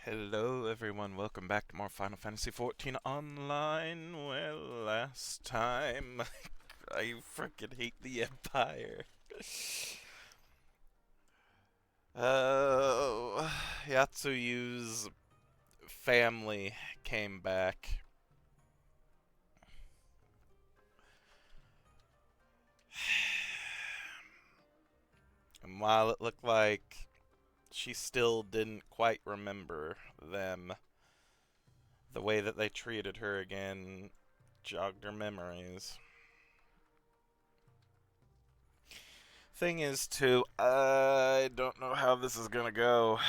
Hello everyone, welcome back to more Final Fantasy XIV Online. Well, last time, I freaking hate the Empire. Oh, Yatsuyu's family came back. And while it looked like she still didn't quite remember them, the way that they treated her again jogged her memories. Thing is, too, I don't know how this is gonna go.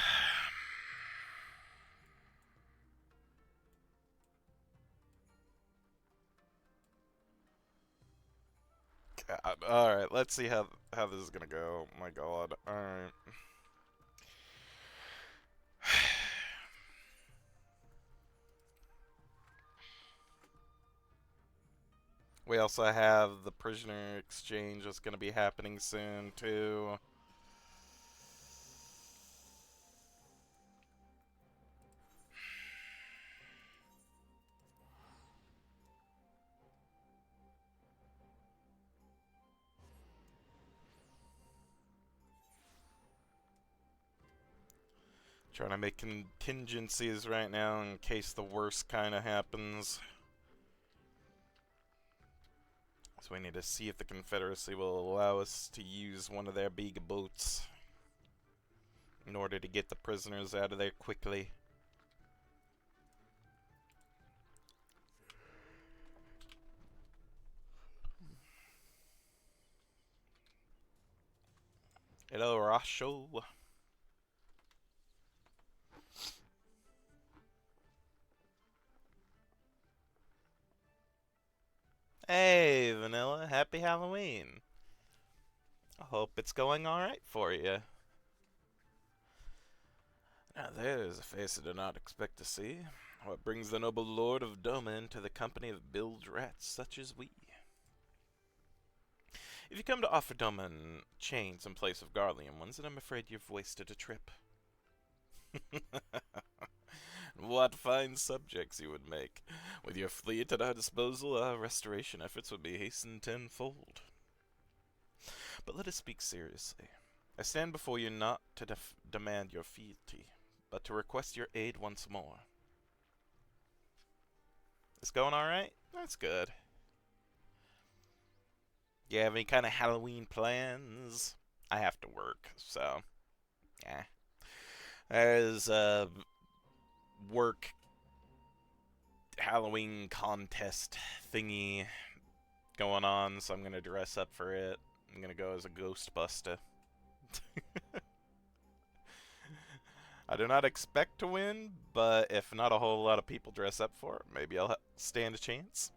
God. Alright, let's see how this is gonna go. Oh my god. Alright. We also have the prisoner exchange that's gonna be happening soon, too. Trying to make contingencies right now in case the worst kind of happens. So we need to see if the Confederacy will allow us to use one of their big boats in order to get the prisoners out of there quickly. Hello, Rasho. Hey, Vanilla. Happy Halloween. I hope it's going alright for you. Now there's a face I did not expect to see. What brings the noble lord of Doma into the company of bilge rats such as we? If you come to offer Doma chains in place of Garlean ones, then I'm afraid you've wasted a trip. What fine subjects you would make. With your fleet at our disposal, our restoration efforts would be hastened tenfold. But let us speak seriously. I stand before you not to demand your fealty, but to request your aid once more. It's going alright? That's good. You have any kind of Halloween plans? I have to work, so yeah. There's a work Halloween contest thingy going on, so I'm gonna dress up for it. I'm gonna go as a Ghostbuster. I do not expect to win, but if not a whole lot of people dress up for it, maybe I'll stand a chance.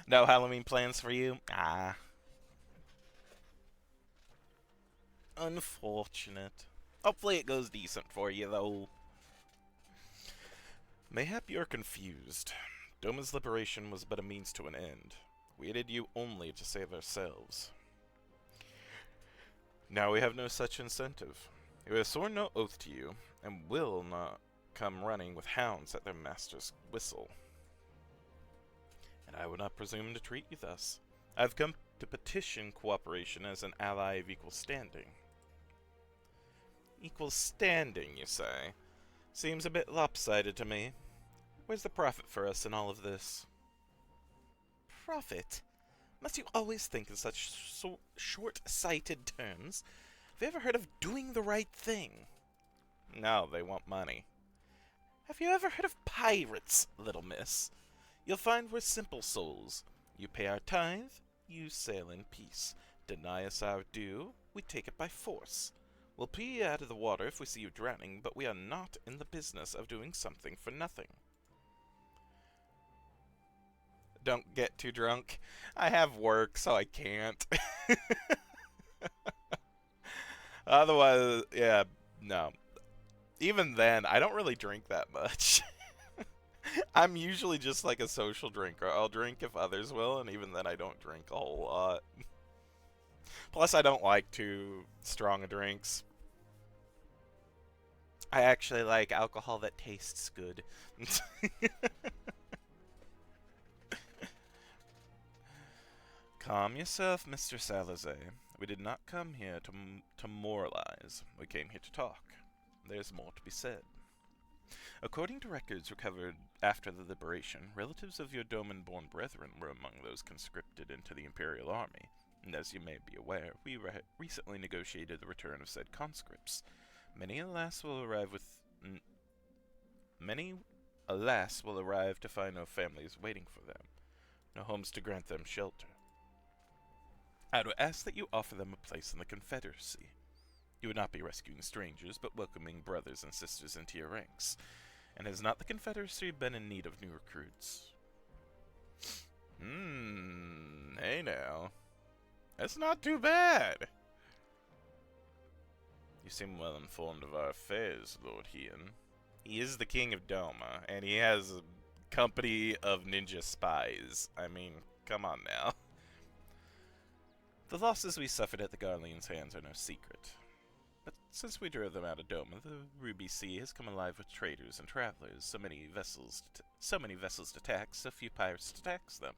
No Halloween plans for you? Ah. Unfortunate. Hopefully it goes decent for you, though. Mayhap you're confused. Doma's liberation was but a means to an end. We aided you only to save ourselves. Now we have no such incentive. We have sworn no oath to you, and will not come running with hounds at their master's whistle. And I would not presume to treat you thus. I've come to petition cooperation as an ally of equal standing. Equal standing, you say? Seems a bit lopsided to me. Where's the profit for us in all of this? Profit? Must you always think in such short-sighted terms? Have you ever heard of doing the right thing? No, they want money. Have you ever heard of pirates, little miss? You'll find we're simple souls. You pay our tithe, you sail in peace. Deny us our due, we take it by force. We'll put you out of the water if we see you drowning, but we are not in the business of doing something for nothing. Don't get too drunk. I have work, so I can't. Otherwise, yeah, no. Even then, I don't really drink that much. I'm usually just like a social drinker. I'll drink if others will, and even then I don't drink a whole lot. Plus, I don't like too strong of drinks. I actually like alcohol that tastes good. Calm yourself, Mr. Salazar. We did not come here to moralize. We came here to talk. There's more to be said. According to records recovered after the liberation, relatives of your Doman-born brethren were among those conscripted into the Imperial Army, and as you may be aware, we recently negotiated the return of said conscripts. Many, alas, will arrive to find no families waiting for them, no homes to grant them shelter. I would ask that you offer them a place in the Confederacy. You would not be rescuing strangers, but welcoming brothers and sisters into your ranks. And has not the Confederacy been in need of new recruits? Hey now. That's not too bad. You seem well informed of our affairs, Lord Heian. He is the king of Doma, and he has a company of ninja spies. I mean, come on now. The losses we suffered at the Garlean's hands are no secret. But since we drove them out of Doma, the Ruby Sea has come alive with traders and travelers. So many vessels to tax, so few pirates to tax them.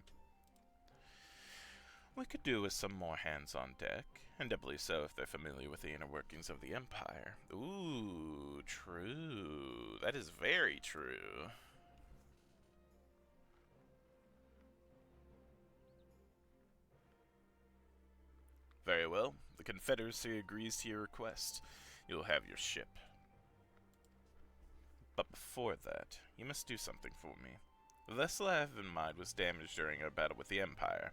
We could do with some more hands on deck, and doubly so if they're familiar with the inner workings of the Empire. Ooh, true. That is very true. Very well. The Confederacy agrees to your request. You'll have your ship. But before that, you must do something for me. The vessel I have in mind was damaged during our battle with the Empire.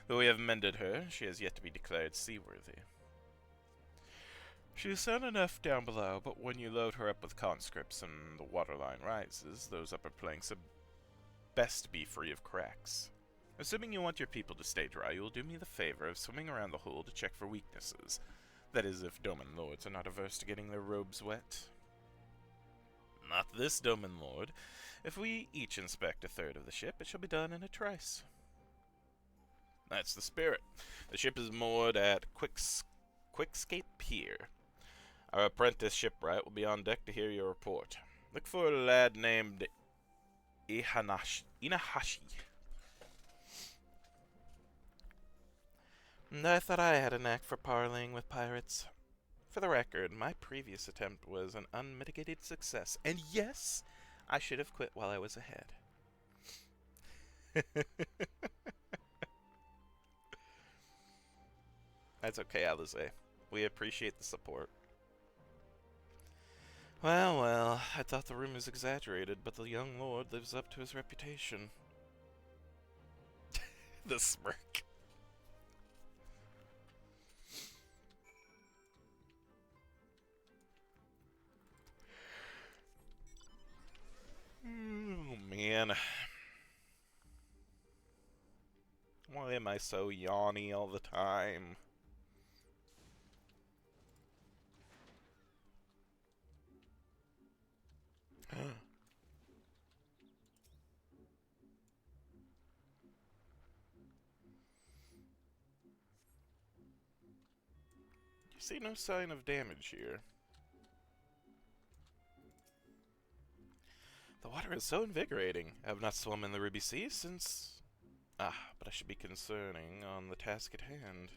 Though we have mended her, she has yet to be declared seaworthy. She is sound enough down below, but when you load her up with conscripts and the waterline rises, those upper planks had best be free of cracks. Assuming you want your people to stay dry, you will do me the favor of swimming around the hull to check for weaknesses. That is, if Doman lords are not averse to getting their robes wet. Not this Doman lord. If we each inspect a third of the ship, it shall be done in a trice. That's the spirit. The ship is moored at Quickscape Pier. Our apprentice shipwright will be on deck to hear your report. Look for a lad named Inahashi. And I thought I had a knack for parleying with pirates. For the record, my previous attempt was an unmitigated success. And yes, I should have quit while I was ahead. That's okay, Alize. We appreciate the support. Well, well, I thought the rumors exaggerated, but the young lord lives up to his reputation. The smirk. Oh, man. Why am I so yawny all the time? You see no sign of damage here. The water is so invigorating. I have not swum in the Ruby Sea since... but I should be concerning on the task at hand.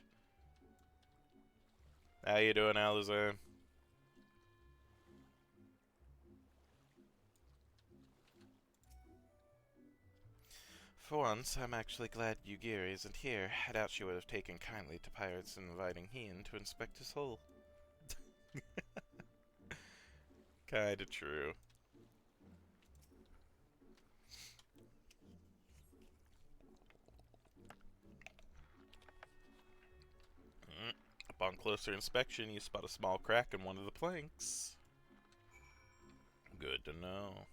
How you doing, Alize? For once, I'm actually glad Yugiri isn't here. I doubt she would have taken kindly to pirates inviting Heian to inspect his hull. Kinda true. Upon closer inspection, you spot a small crack in one of the planks. Good to know.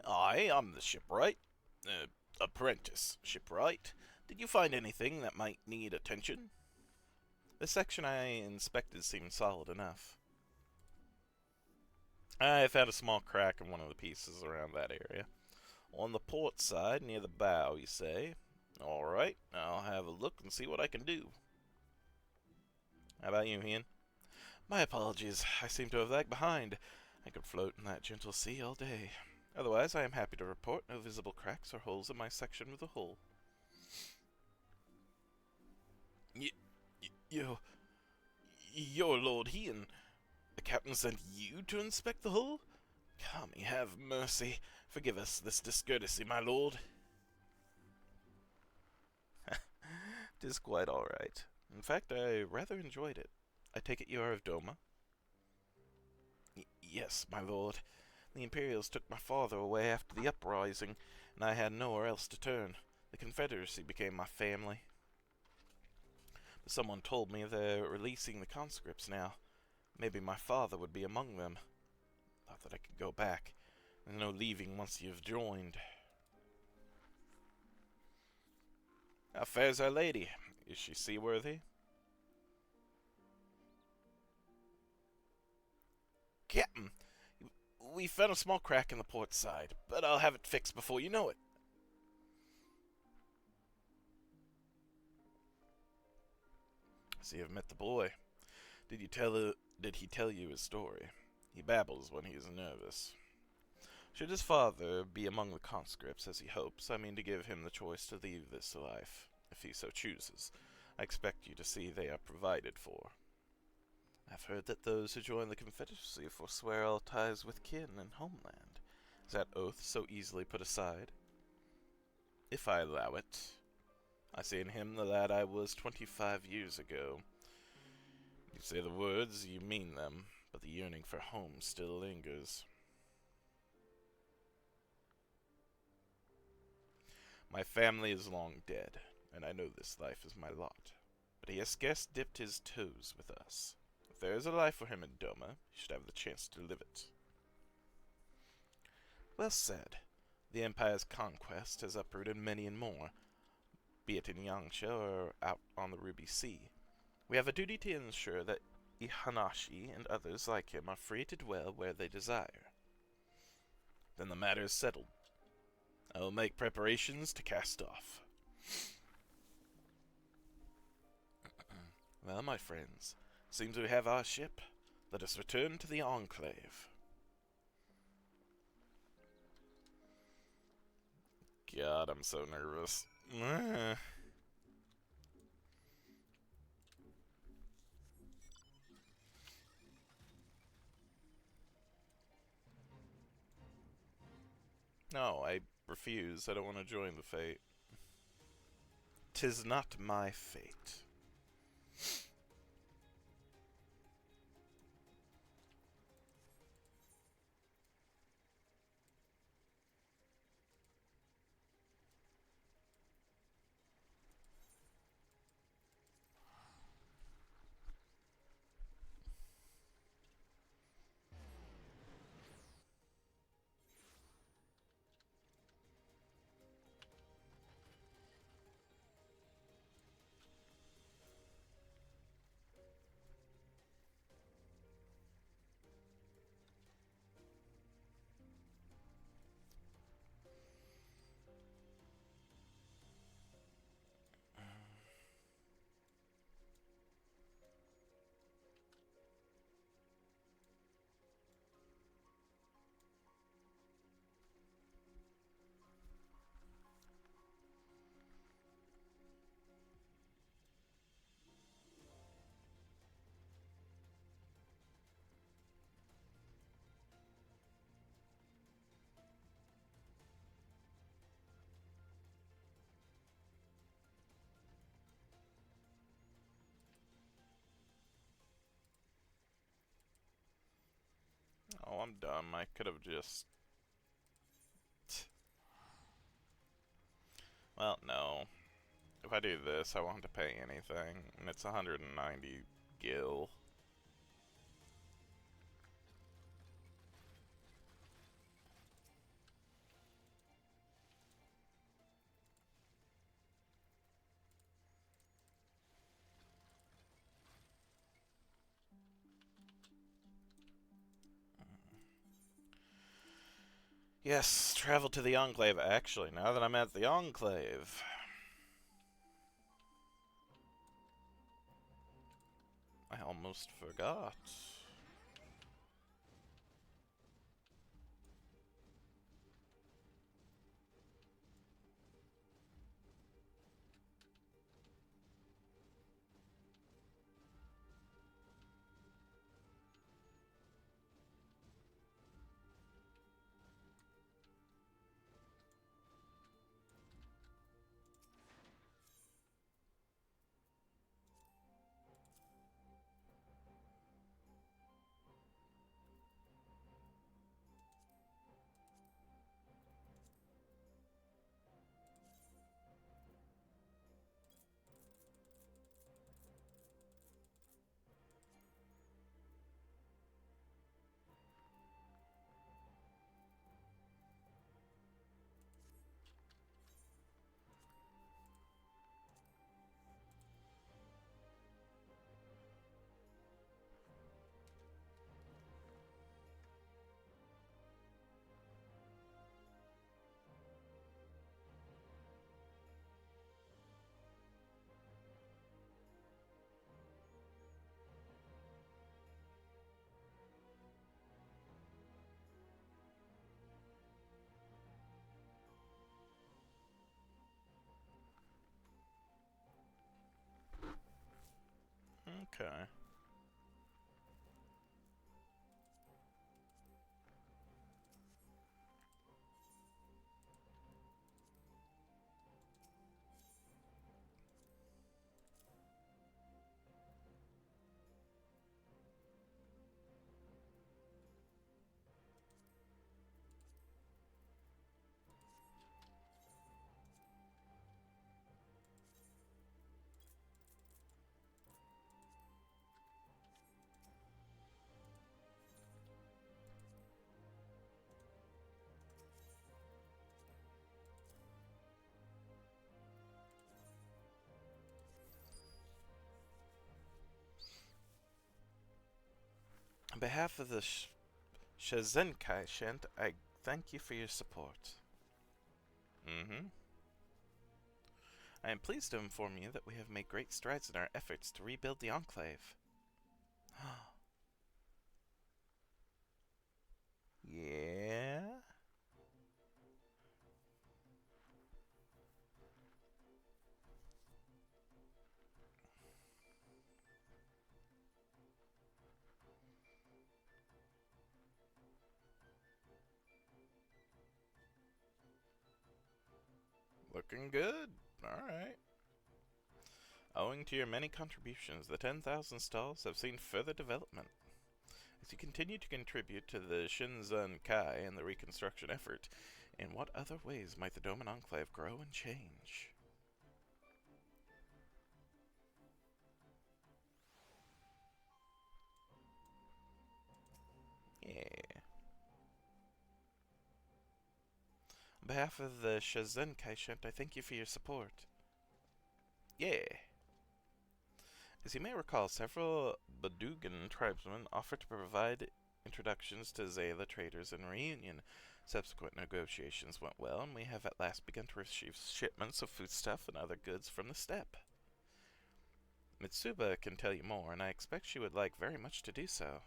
I'm the shipwright. Apprentice shipwright. Did you find anything that might need attention? The section I inspected seemed solid enough. I found a small crack in one of the pieces around that area. On the port side, near the bow, you say? Alright, I'll have a look and see what I can do. How about you, Ian? My apologies, I seem to have lagged behind. I could float in that gentle sea all day. Otherwise, I am happy to report no visible cracks or holes in my section of the hull. You're Lord Ian. The captain sent you to inspect the hull? Kami, have mercy. Forgive us this discourtesy, my lord. 'Tis quite all right. In fact, I rather enjoyed it. I take it you are of Doma? Yes, my lord. The Imperials took my father away after the uprising, and I had nowhere else to turn. The Confederacy became my family. But someone told me they're releasing the conscripts now. Maybe my father would be among them. Thought that I could go back. There's no leaving once you've joined. How fares our lady? Is she seaworthy? Captain, we found a small crack in the port side, but I'll have it fixed before you know it. So you've met the boy. Did he tell you his story? He babbles when he is nervous. Should his father be among the conscripts, as he hopes, I mean to give him the choice to leave this life, if he so chooses. I expect you to see they are provided for. I've heard that those who join the Confederacy forswear all ties with kin and homeland. Is that oath so easily put aside? If I allow it. I see in him the lad I was 25 years ago. You say the words, you mean them, but the yearning for home still lingers. My family is long dead, and I know this life is my lot. But he has scarce dipped his toes with us. If there is a life for him in Doma, he should have the chance to live it. Well said. The Empire's conquest has uprooted many and more, be it in Yangsha or out on the Ruby Sea. We have a duty to ensure that Ihanashi and others like him are free to dwell where they desire. Then the matter is settled. I will make preparations to cast off. Well, my friends, seems we have our ship. Let us return to the Enclave. God, I'm so nervous. No, I refuse. I don't want to join the fate. 'Tis not my fate. Oh, I'm dumb. I could have just... Well, no. If I do this, I won't have to pay anything, and it's 190 gil. Yes, travel to the Enclave. Actually, now that I'm at the Enclave, I almost forgot. Okay. On behalf of the Shizenkai Shant, I thank you for your support. Mm-hmm. I am pleased to inform you that we have made great strides in our efforts to rebuild the Enclave. Yeah? Looking good. Alright. Owing to your many contributions, the 10,000 stalls have seen further development. As you continue to contribute to the Shinzan Kai and the reconstruction effort, in what other ways might the Doman Enclave grow and change? Yeah. On behalf of the Shizen Kaishent, I thank you for your support. Yeah. As you may recall, several Badugan tribesmen offered to provide introductions to Zayla traders in reunion. Subsequent negotiations went well, and we have at last begun to receive shipments of foodstuff and other goods from the steppe. Mitsuba can tell you more, and I expect she would like very much to do so.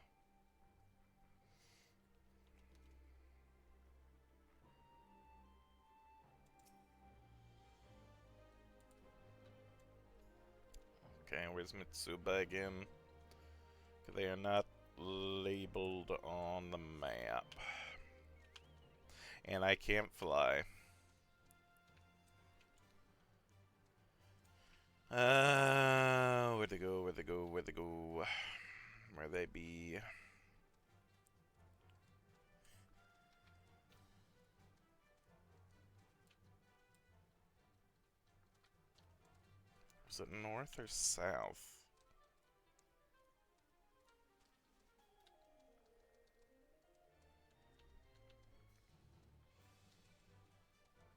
Okay, where's Mitsuba again? They are not labeled on the map. And I can't fly. Where'd they go, where'd they go, where'd they go? Where they be? Is it north or south?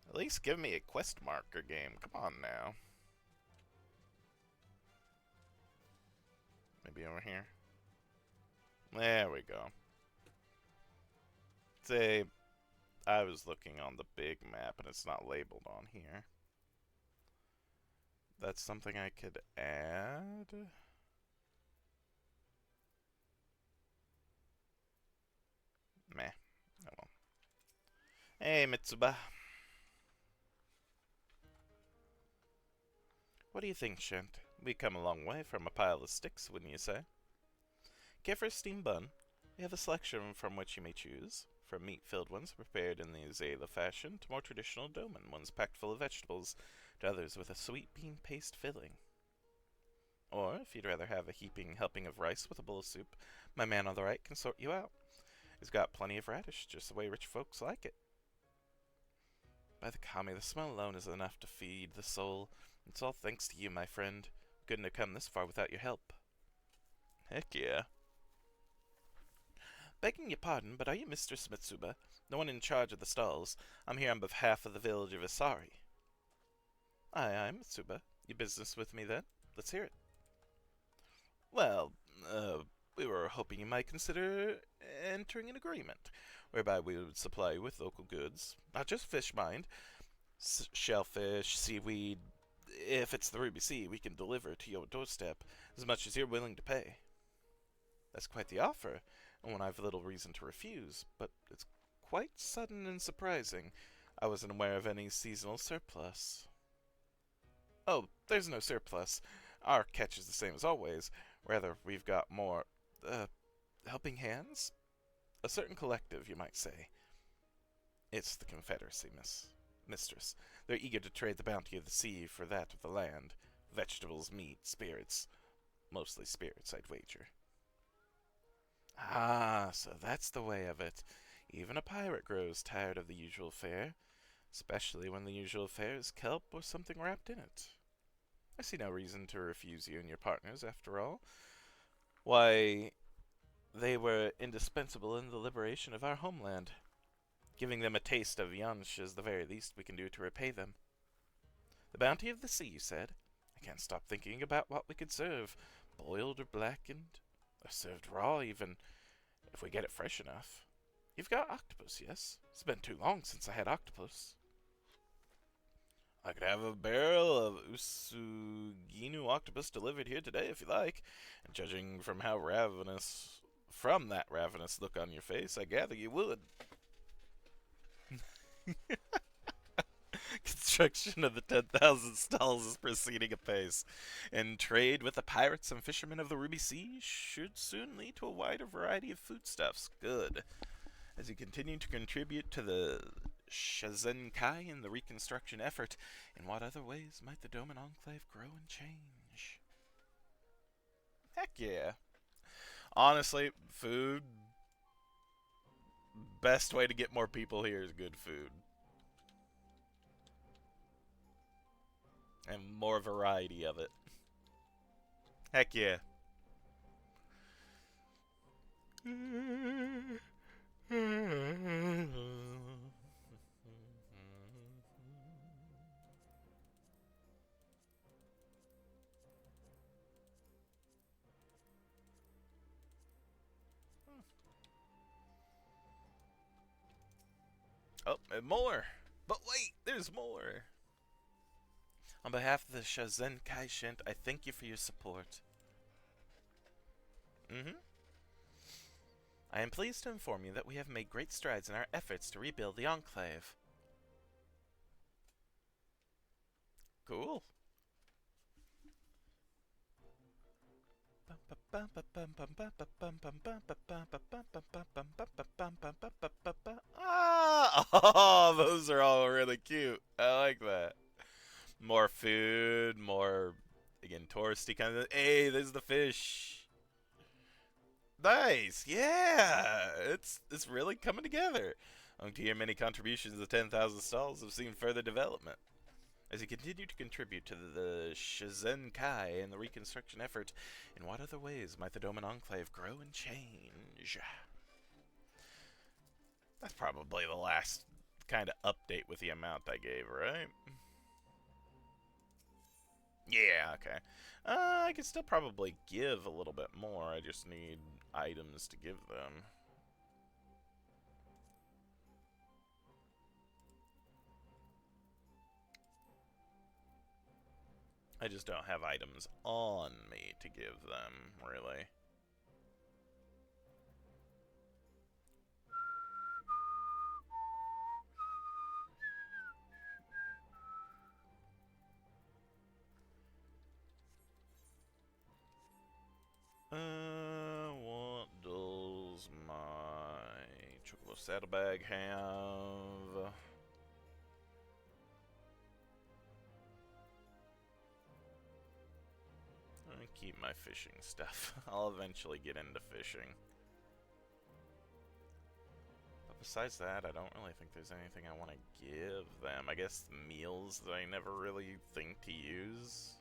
At least give me a quest marker game. Come on now. Maybe over here. There we go. Say, I was looking on the big map and it's not labeled on here. That's something I could add. Meh. Oh well. Hey, Mitsuba. What do you think, Shent? We come a long way from a pile of sticks, wouldn't you say? Care for a steamed bun? We have a selection from which you may choose. From meat-filled ones prepared in the Zayla fashion to more traditional doman ones packed full of vegetables, to others with a sweet bean paste filling. Or, if you'd rather have a heaping helping of rice with a bowl of soup, my man on the right can sort you out. He's got plenty of radish, just the way rich folks like it. By the kami, the smell alone is enough to feed the soul. It's all thanks to you, my friend. Couldn't have come this far without your help. Heck yeah. Begging your pardon, but are you Mistress Mitsuba, the one in charge of the stalls? I'm here on behalf of the village of Isari. Aye, Mitsuba. You business with me then? Let's hear it. Well, we were hoping you might consider entering an agreement, whereby we would supply you with local goods. Not just fish, mind. Shellfish, seaweed. If it's the Ruby Sea, we can deliver to your doorstep as much as you're willing to pay. That's quite the offer, and one I've little reason to refuse, but it's quite sudden and surprising. I wasn't aware of any seasonal surplus. Oh, there's no surplus. Our catch is the same as always. Rather, we've got more, helping hands? A certain collective, you might say. It's the Confederacy, Mistress. They're eager to trade the bounty of the sea for that of the land. Vegetables, meat, spirits. Mostly spirits, I'd wager. Ah, so that's the way of it. Even a pirate grows tired of the usual fare, especially when the usual fare is kelp or something wrapped in it. I see no reason to refuse you and your partners, after all. Why, they were indispensable in the liberation of our homeland. Giving them a taste of Yunsh is the very least we can do to repay them. The bounty of the sea, you said? I can't stop thinking about what we could serve, boiled or blackened, or served raw even, if we get it fresh enough. You've got octopus, yes? It's been too long since I had octopus. I could have a barrel of Usuginu octopus delivered here today if you like, and judging from that ravenous look on your face, I gather you would. Construction of the 10,000 stalls is proceeding apace, and trade with the pirates and fishermen of the Ruby Sea should soon lead to a wider variety of foodstuffs. Good. As you continue to contribute to the Shizenkai in the reconstruction effort, in what other ways might the Doman Enclave grow and change? Heck yeah. Honestly, food. Best way to get more people here is good food. And more variety of it. Heck yeah. Oh, and more. But wait, there's more. On behalf of the Shizenkai Shint, I thank you for your support. I am pleased to inform you that we have made great strides in our efforts to rebuild the Enclave. Cool. Ah, oh, those are all really cute. I like that. More food, more, again, touristy kind of. Hey, there's the fish. Nice, yeah. It's really coming together. Owing to your many contributions, the 10,000 stalls have seen further development. As you continue to contribute to the Shizenkai and the reconstruction effort, in what other ways might the Doman Enclave grow and change? That's probably the last kind of update with the amount I gave, right? Yeah, okay. I could still probably give a little bit more. I just need items to give them. I just don't have items on me to give them, really. What does my chocobo saddlebag have? I keep my fishing stuff. I'll eventually get into fishing. But besides that, I don't really think there's anything I want to give them. I guess the meals that I never really think to use.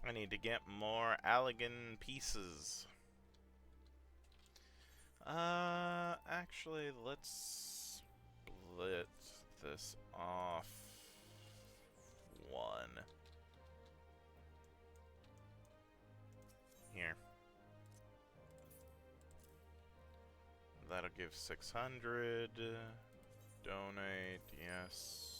I need to get more Allegan pieces. Actually, let's split this off one. Here. That'll give 600. Donate, yes.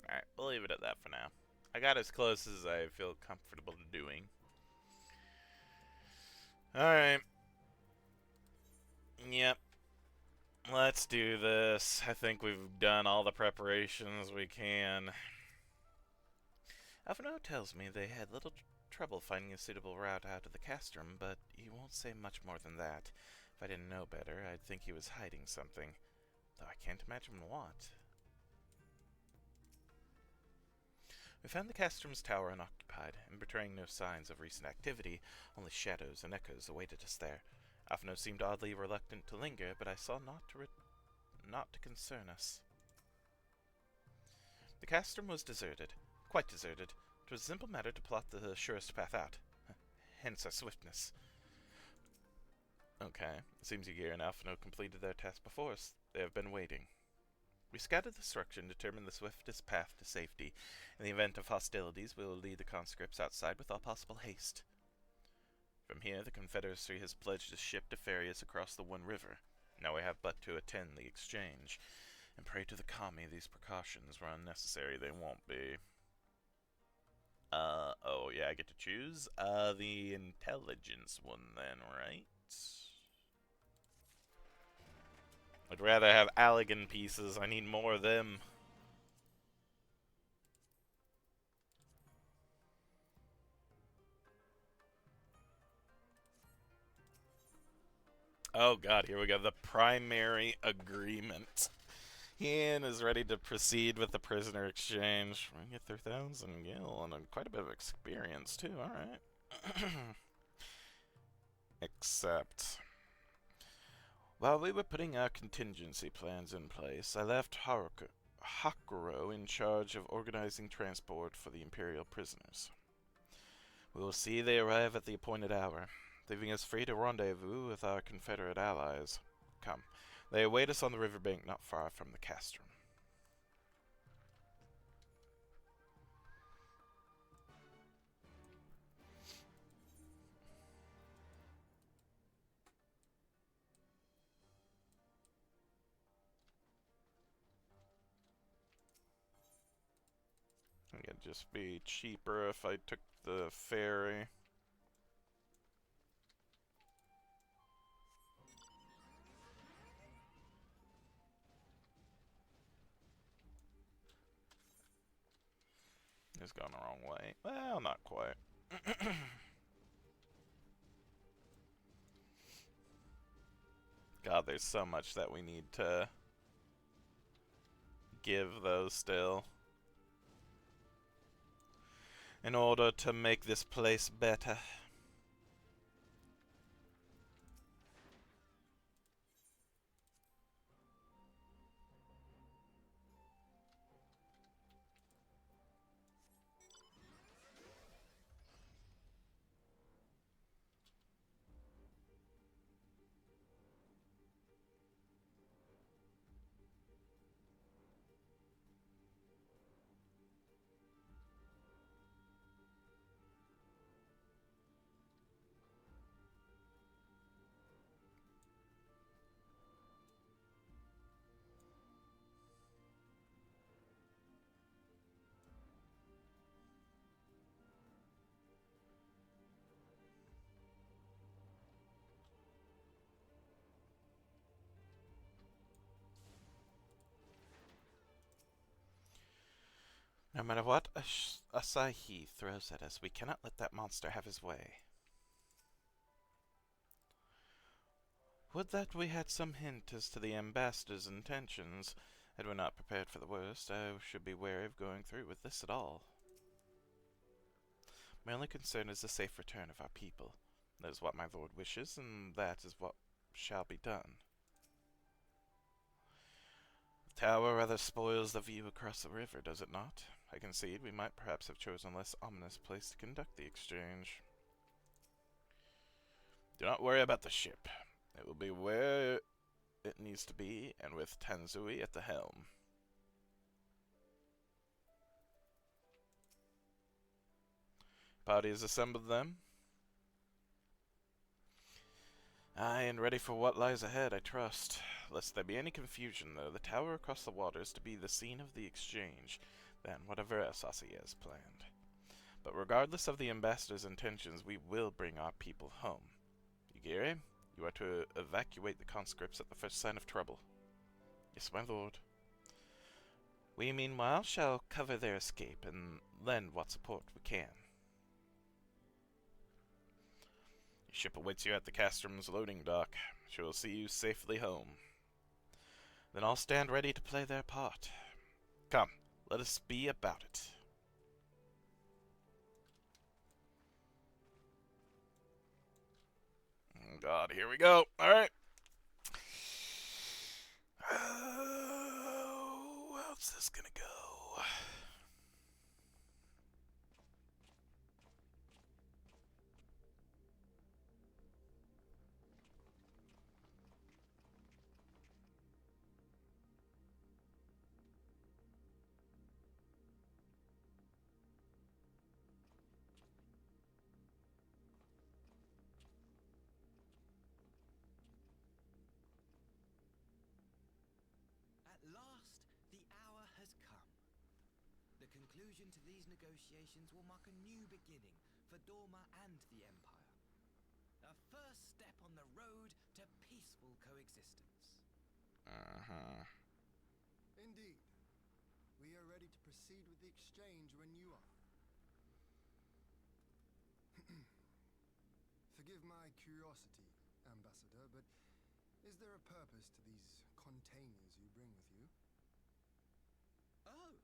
Alright, we'll leave it at that for now. I got as close as I feel comfortable doing. Alright. Yep. Let's do this. I think we've done all the preparations we can. Avano tells me they had little trouble finding a suitable route out of the castrum, but he won't say much more than that. If I didn't know better, I'd think he was hiding something. Though I can't imagine what. We found the castrum's tower unoccupied, and betraying no signs of recent activity, only shadows and echoes awaited us there. Afno seemed oddly reluctant to linger, but I saw not to concern us. The castrum was deserted, quite deserted. 'Twas a simple matter to plot the surest path out. Hence our swiftness. Okay, seems Ygir and Alphino completed their task before us. They have been waiting. We scouted the structure and determined the swiftest path to safety. In the event of hostilities, we will lead the conscripts outside with all possible haste. From here, the Confederacy has pledged a ship to ferry us across the One River. Now we have but to attend the exchange. And pray to the Kami these precautions were unnecessary. They won't be. Oh yeah, I get to choose? The intelligence one then, right? I'd rather have Allegan pieces. I need more of them. Oh god, here we go. The primary agreement. Ian is ready to proceed with the prisoner exchange. We get 3,000 gil and quite a bit of experience too. Alright. Except, while we were putting our contingency plans in place, I left Hakuro in charge of organizing transport for the Imperial prisoners. We will see they arrive at the appointed hour, leaving us free to rendezvous with our Confederate allies. Come, they await us on the riverbank not far from the castrum. I think it'd just be cheaper if I took the ferry. He's going the wrong way. Well, not quite. God, there's so much that we need to give those still in order to make this place better. No matter what Asahi throws at us, we cannot let that monster have his way. Would that we had some hint as to the ambassador's intentions. Had we not prepared for the worst, I should be wary of going through with this at all. My only concern is the safe return of our people. That is what my lord wishes, and that is what shall be done. The tower rather spoils the view across the river, does it not? I concede we might perhaps have chosen a less ominous place to conduct the exchange. Do not worry about the ship. It will be where it needs to be, and with Tanzui at the helm. Party is assembled then? Aye, and ready for what lies ahead, I trust. Lest there be any confusion, though, the tower across the water is to be the scene of the exchange, then whatever else Asahi has planned. But regardless of the ambassador's intentions, we will bring our people home. Yugiri, you are to evacuate the conscripts at the first sign of trouble. Yes, my lord. We, meanwhile, shall cover their escape and lend what support we can. Your ship awaits you at the Castrom's loading dock. She will see you safely home. Then all stand ready to play their part. Come, let us be about it. Oh God, here we go. All right. How's this gonna go? At last, the hour has come. The conclusion to these negotiations will mark a new beginning for Dorma and the Empire. A first step on the road to peaceful coexistence. Indeed. We are ready to proceed with the exchange when you are. Forgive my curiosity, Ambassador, but is there a purpose to these containers you bring with you? Oh,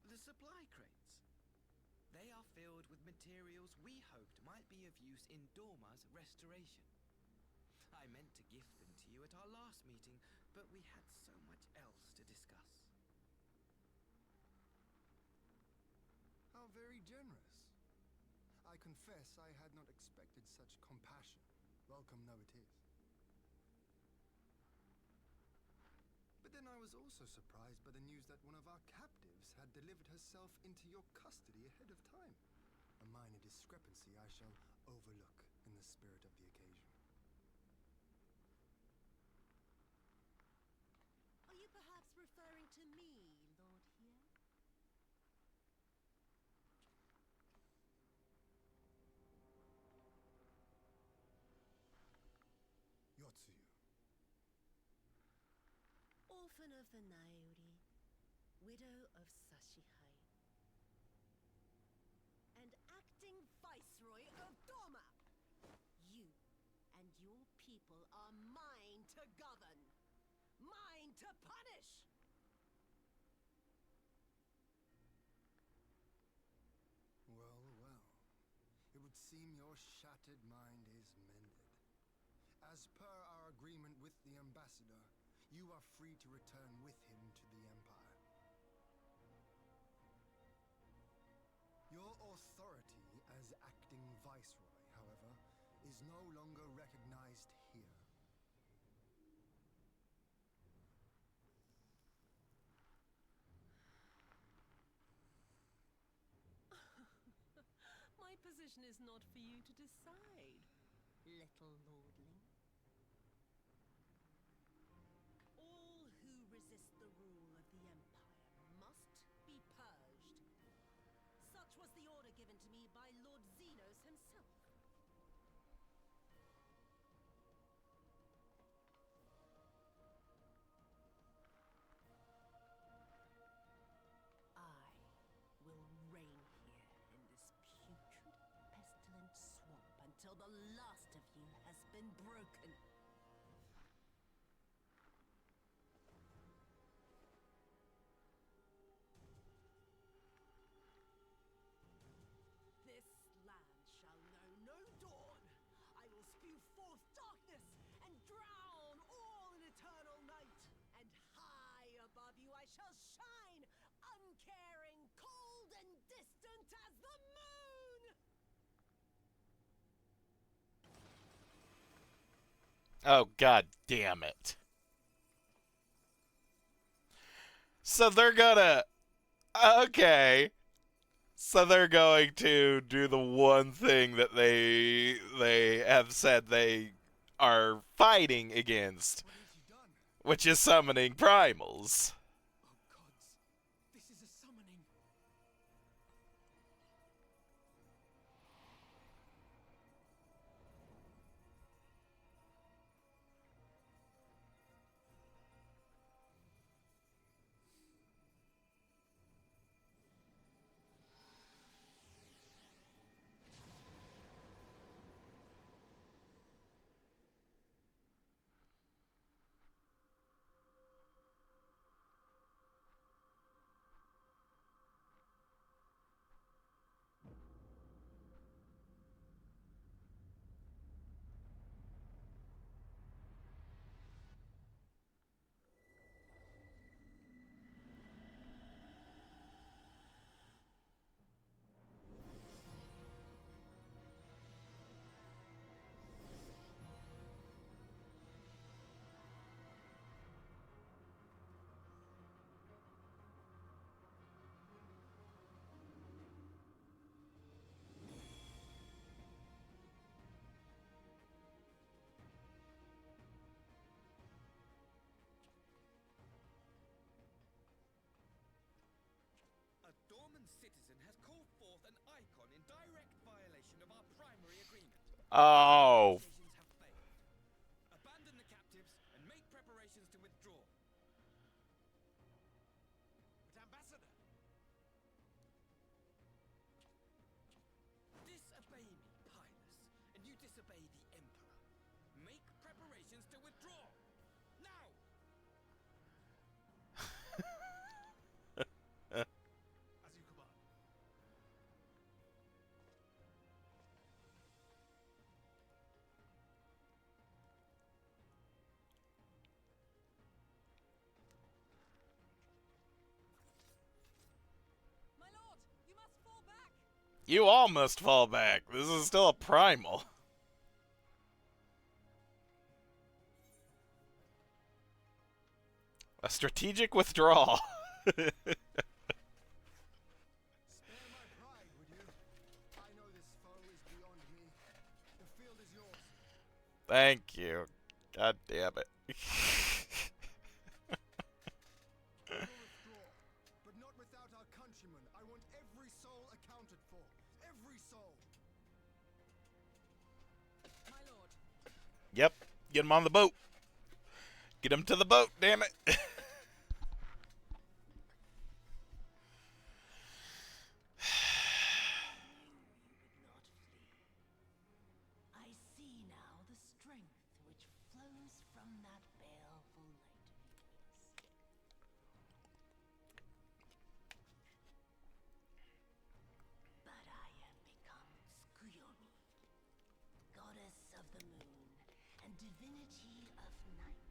the supply crates. They are filled with materials we hoped might be of use in Dorma's restoration. I meant to gift them to you at our last meeting, but we had so much else to discuss. How very generous. I confess I had not expected such compassion, welcome though it is. But then I was also surprised by the news that one of our captives had delivered herself into your custody ahead of time. A minor discrepancy I shall overlook in the spirit of the occasion. Are you perhaps referring to me, Lord here? Yotsuyu. Orphan of the Naori, widow of Sashihai. mine to govern, mine to punish. Well, well. It would seem your shattered mind is mended. As per our agreement with the ambassador, you are free to return with him to the Empire. Your authority as acting viceroy, however, is no longer recognized here. My position is not for you to decide, little lordling. All who resist the rule of the Empire must be purged. Such was the order given to me by Lord Xenos himself. I will reign here in this putrid, pestilent swamp until the last of you has been broken. This land shall know no dawn. I will spew forth darkness and drown all in eternal night. And high above you I shall shine, uncaring, cold and distant as the moon! Oh, god damn it. So they're gonna... Okay. So they're going to do the one thing that they have said they are fighting against, What have you done? which is summoning primals. Oh gods, this is a summoning. A Dorman citizen has called forth an icon in direct violation of our primary agreement. Oh. Negotiations have failed. Abandon the captives and make preparations to withdraw. But Ambassador! Disobey me, Pilus, and you disobey the Emperor. Make preparations to withdraw. Now! As you command. My lord, you must fall back! You all must fall back. This is still a primal. A strategic withdrawal. Spare my pride, would you? I know this foe is beyond me. The field is yours. Thank you. God damn it. We will withdraw, but not without our countrymen. I want every soul accounted for. Every soul. My lord, Yep. Get him on the boat. Get him to the boat, damn it. I see now the strength which flows divinity of night.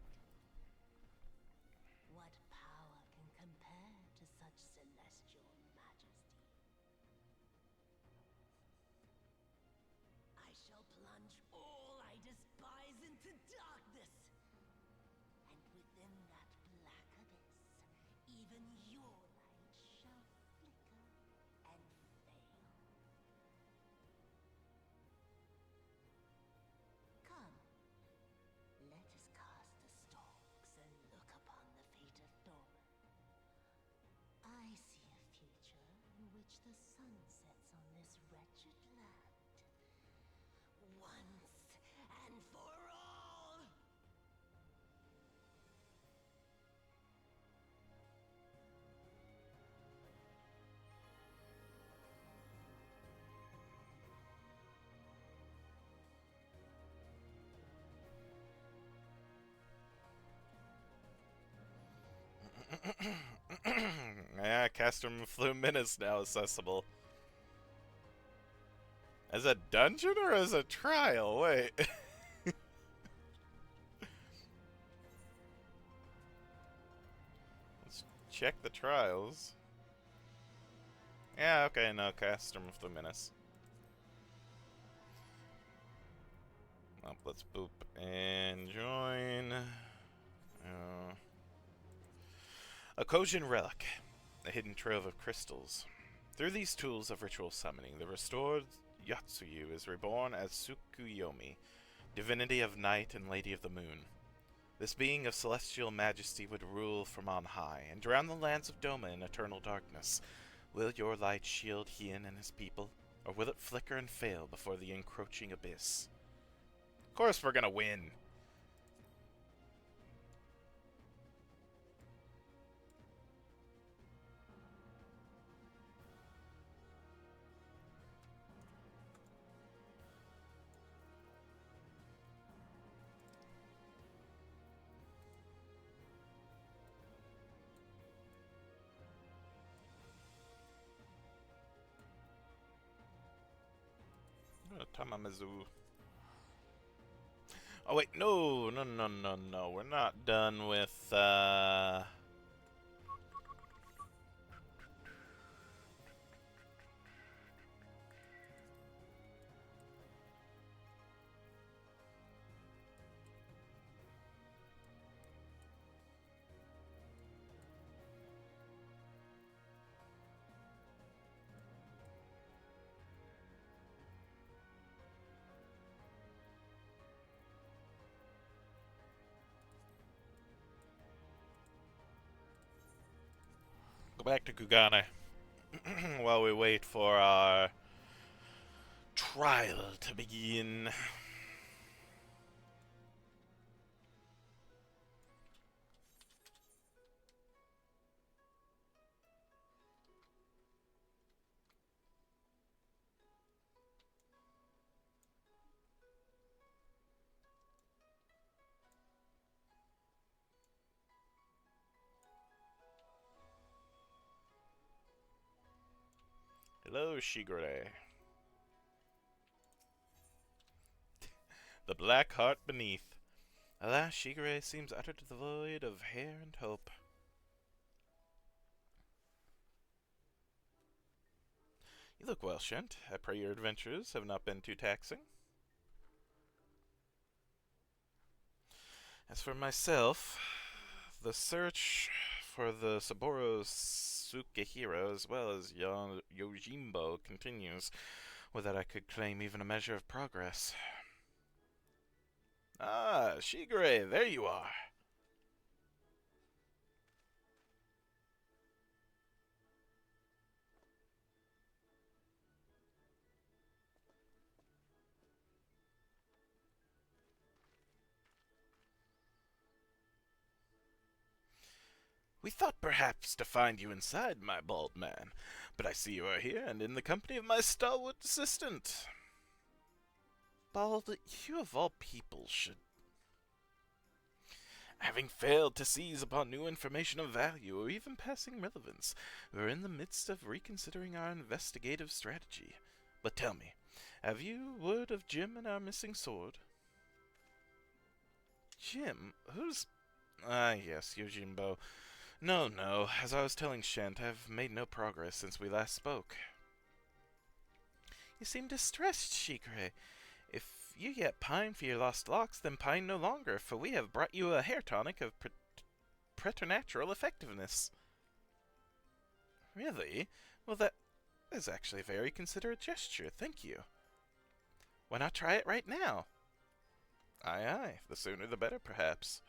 What power can compare to such celestial majesty? I shall plunge all I despise into darkness. And within that black abyss, even your light shall flicker and fail. Come, let us cast the stalks and look upon the fate of Dorman. I see a future in which the sun sets on this wretched land. Once and for all! Yeah, Castrum Fluminus now accessible. As a dungeon or as a trial? Wait. Let's check the trials. Yeah, okay, no, Castrum Fluminus. Well, let's boop and join. A Kojin relic, a hidden trove of crystals. Through these tools of ritual summoning, the restored Yotsuyu is reborn as Tsukuyomi, divinity of night and lady of the moon. This being of celestial majesty would rule from on high, and drown the lands of Doma in eternal darkness. Will your light shield Hien and his people, or will it flicker and fail before the encroaching abyss? Of course we're gonna win! Tamamizu. Oh wait, no, we're not done with, go back to Kugane while we wait for our trial to begin. Hello, Shigure. The black heart beneath. Alas, Shigure seems utterly devoid of hair and hope. You look well, Shent. I pray your adventures have not been too taxing. As for myself, the search for the Saburo Sukehiro as well as Yojimbo continues, without I could claim even a measure of progress. Ah, Shigure, there you are. We thought perhaps to find you inside, my bald man, but I see you are here and in the company of my stalwart assistant. Bald, you of all people should... Having failed to seize upon new information of value or even passing relevance, we're in the midst of reconsidering our investigative strategy. But tell me, have you word of Jim and our missing sword? Jim? Who's... Ah, yes, Yojimbo. No, no. As I was telling Shent, I've made no progress since we last spoke. You seem distressed, Shikre. If you yet pine for your lost locks, then pine no longer, for we have brought you a hair tonic of preternatural effectiveness. Really? Well, that is actually a very considerate gesture. Thank you. Why not try it right now? Aye, aye. The sooner the better, perhaps.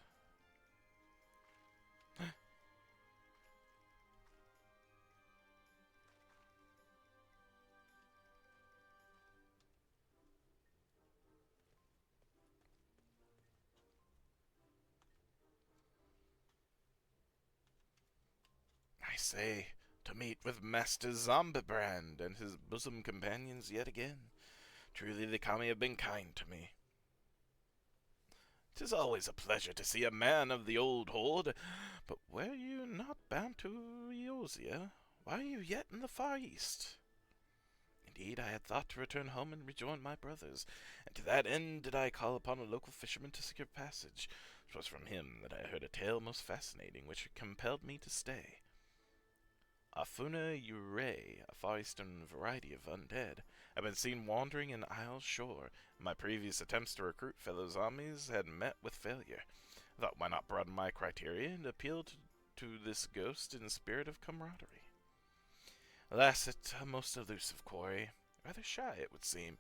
I say, to meet with Master Zombibrand and his bosom companions yet again. Truly the kami have been kind to me. 'Tis always a pleasure to see a man of the old horde, but were you not bound to Eosia, why are you yet in the far east? Indeed, I had thought to return home and rejoin my brothers, and to that end did I call upon a local fisherman to secure passage. 'Twas from him that I heard a tale most fascinating, which compelled me to stay. Afuna Yurei, a far eastern variety of undead, have been seen wandering in Isle Shore. My previous attempts to recruit fellow zombies had met with failure. I thought, why not broaden my criteria and appeal to this ghost in spirit of camaraderie? Alas, it's a most elusive quarry. Rather shy, it would seem.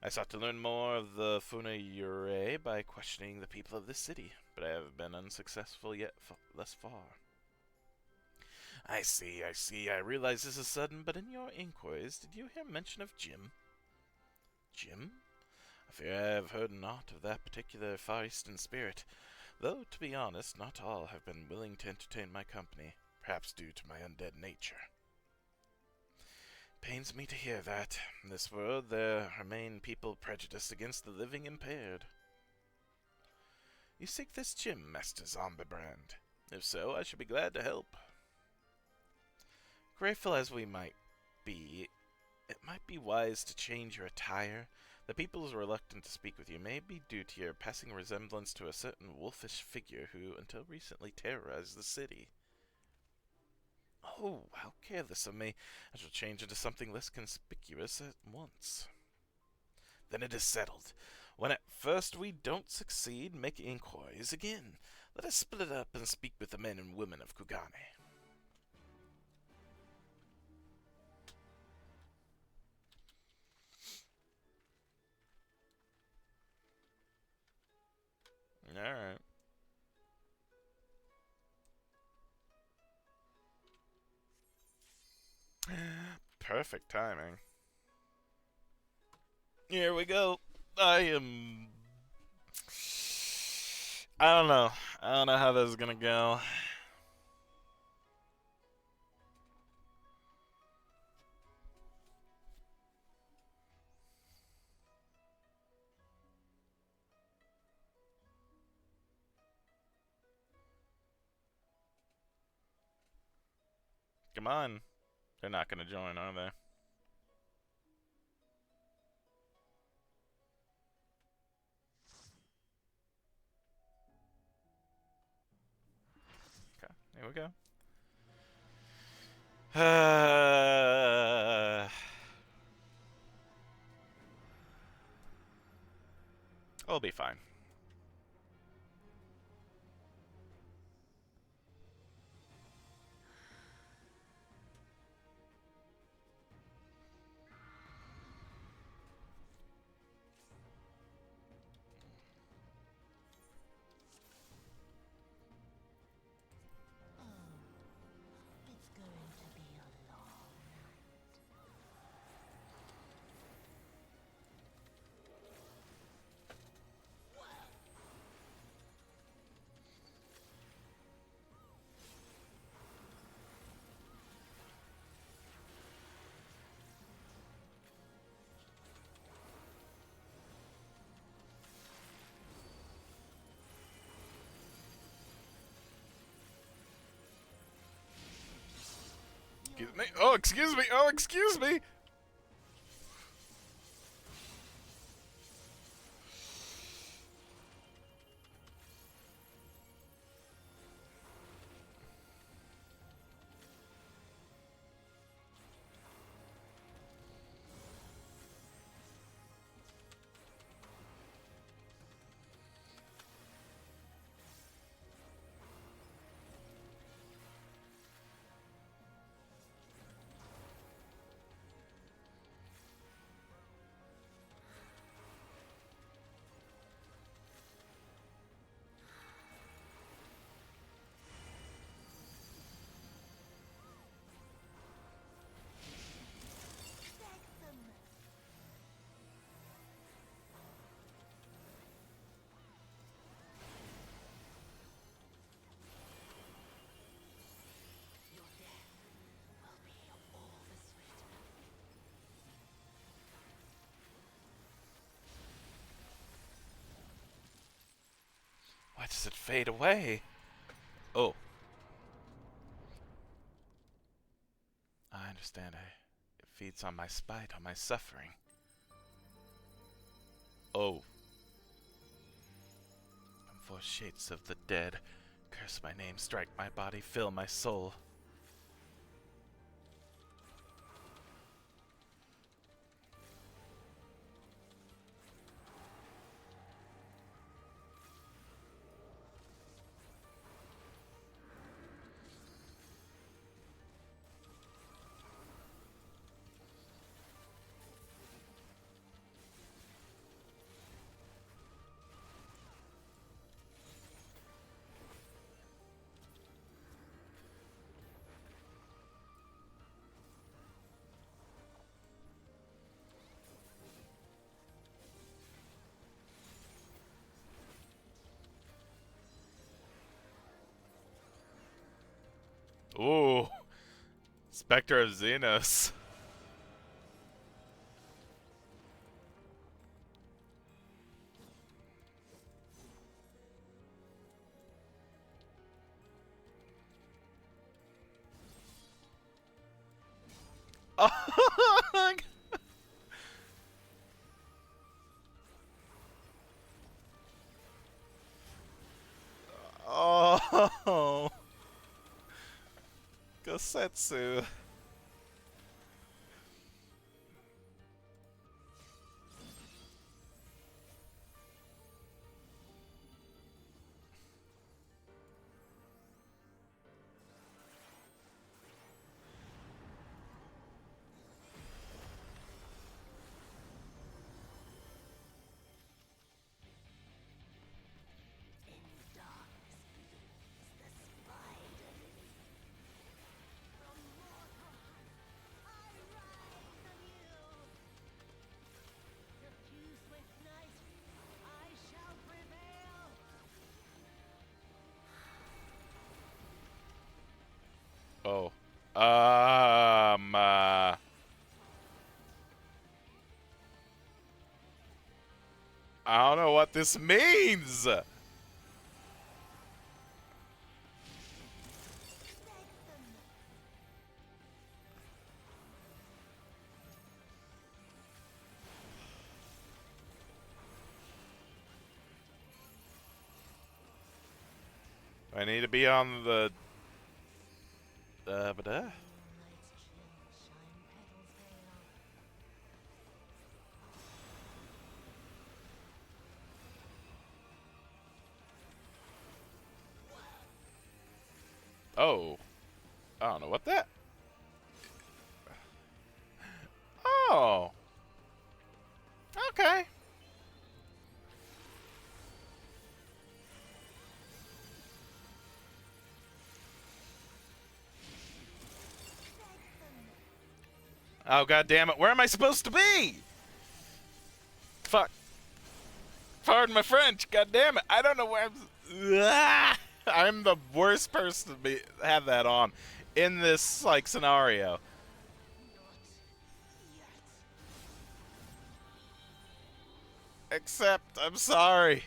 I sought to learn more of the Funa Yurei by questioning the people of this city, but I have been unsuccessful yet thus far. I see. I realize this is sudden, but in your inquiries, did you hear mention of Jim? Jim? I fear I have heard naught of that particular Far Eastern spirit, though, to be honest, not all have been willing to entertain my company, perhaps due to my undead nature. Pains me to hear that. In this world, there remain people prejudiced against the living impaired. You seek this Jim, Master Zombibrand. If so, I should be glad to help. Grateful as we might be, it might be wise to change your attire. The people's reluctance to speak with you may be due to your passing resemblance to a certain wolfish figure who, until recently, terrorized the city. Oh, how careless of me. I shall change into something less conspicuous at once. Then it is settled. When at first we don't succeed, make inquiries again. Let us split up and speak with the men and women of Kugane. Alright. Perfect timing. Here we go. I don't know. I don't know how this is gonna go. Come on. They're not gonna join, are they? Okay, here we go. We'll be fine. It's going to be a long night. Excuse me. Oh, excuse me. Oh, excuse me. Why does it fade away? Oh. I understand. It feeds on my spite, on my suffering. Oh. Come forth, shades of the dead. Curse my name, strike my body, fill my soul. Ooh. Spectre of Xenos. Oh. Gosetsu. Oh. I don't know what this means. I need to be on the. But. Oh. I don't know what that. Oh. Okay. Oh, god damn it. Where am I supposed to be? Fuck. Pardon my French. God damn it. I don't know where I'm the worst person to have that on in this like scenario. Except I'm sorry.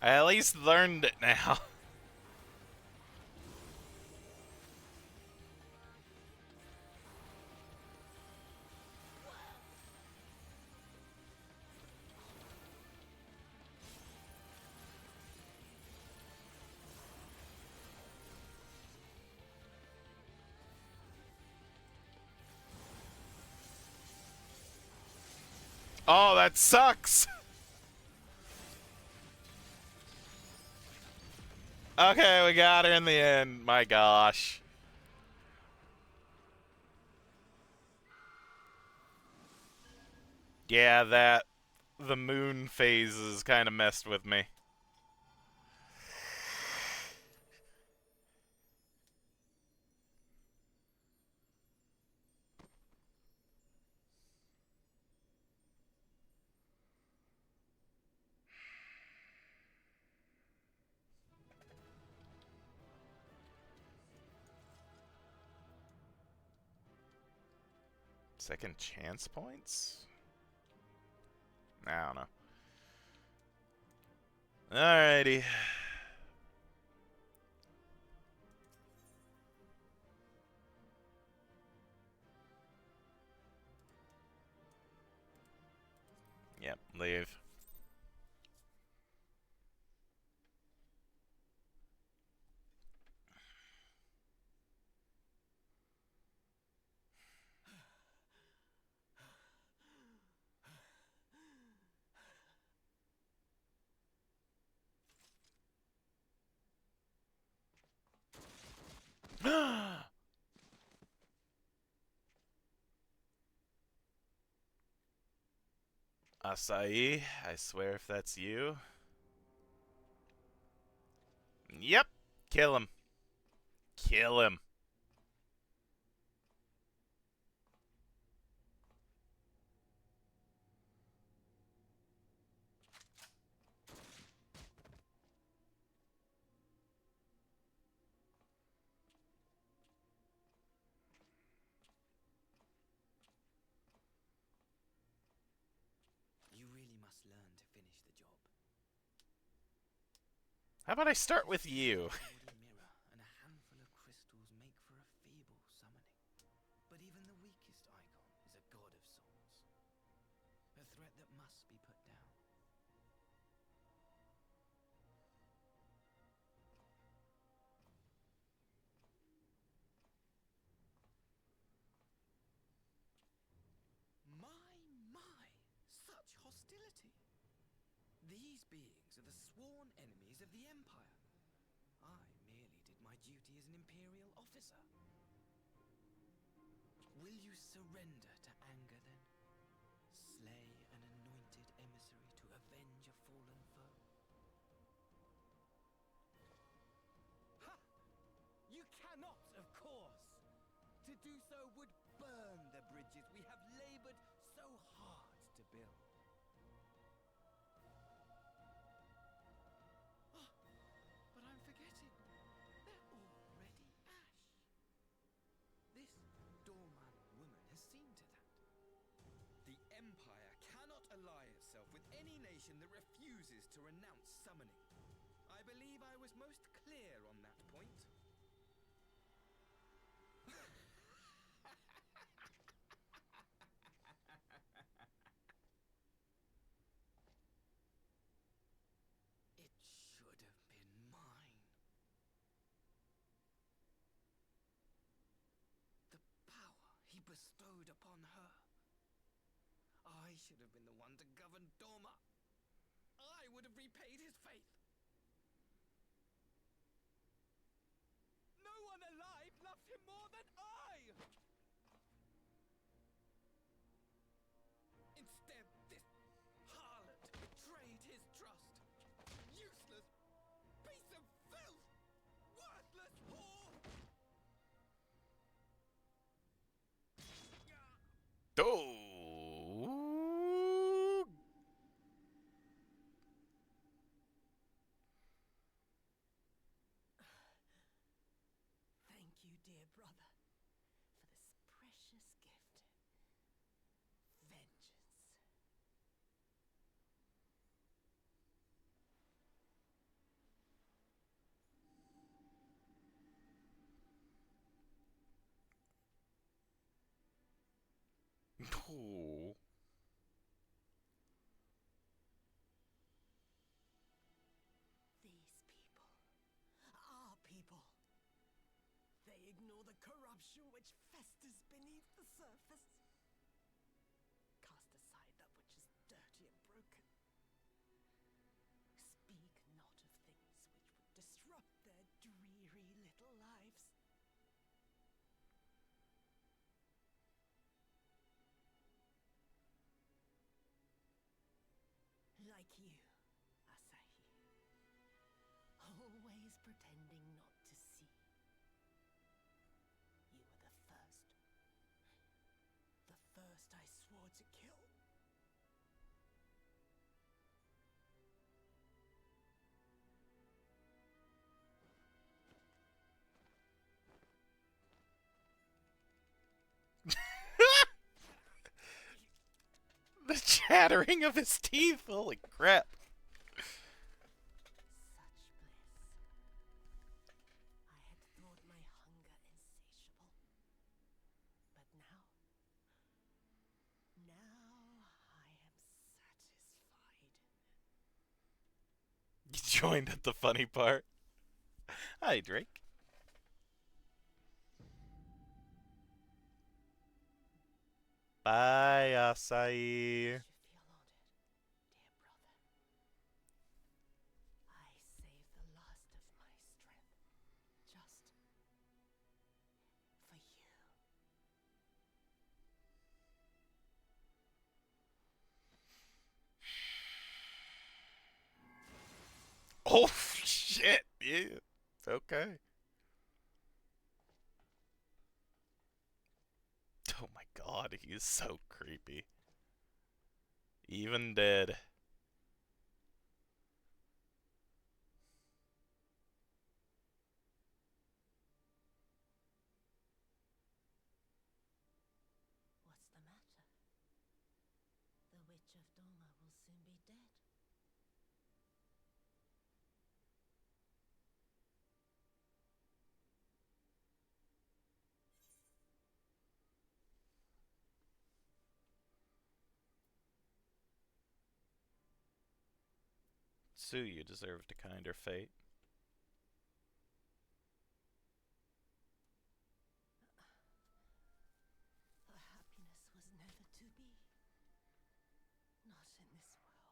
I at least learned it now. Oh, that sucks. Okay, we got her in the end. My gosh. Yeah, the moon phases kind of messed with me. Second chance points? I don't know. Alrighty. Yep, leave. Acai, I swear if that's you. Yep, kill him. Kill him. You really must learn to finish the job. How about I start with you? Gaudy mirror and a handful of crystals make for a feeble summoning. But even the weakest icon is a god of sorts. A threat that must be put down. My, such hostility! These beings are the sworn enemies of the Empire. I merely did my duty as an Imperial officer. Will you surrender to anger, then? Slay an anointed emissary to avenge a fallen foe? Ha! You cannot, of course! To do so would burn the bridges we have labored so hard to build. Ah, but I'm forgetting. They're already ash. This Dorman woman has seen to that. The Empire cannot ally itself with any nation that refuses to renounce summoning. I believe I was most clear on that point. It should have been mine. The power he bestowed upon her. I should have been the one to govern Dorma. I would have repaid his faith. No one alive loves him more than I! Instead, this harlot betrayed his trust. Useless piece of filth! Worthless whore! Oh. Thank you, dear brother, for this precious gift. Vengeance. Oh. These people, our people, they ignore the corruption which festers beneath the surface. Cast aside that which is dirty and broken. Speak not of things which would disrupt their pretending not to see. You were the first. The first I swore to kill. The chattering of his teeth. Holy crap. Such bliss. I had thought my hunger insatiable. But now I am satisfied. You joined at the funny part. Hi, Drake. Bye, Acai. You feel honored, dear brother. I saved the last of my strength just for you. Oh, shit. Yeah. Okay. Oh my god, he is so creepy. Even dead. What's the matter? The Witch of Doma will soon be dead. Yotsuyu deserved a kinder fate. Her happiness was never to be. Not in this world.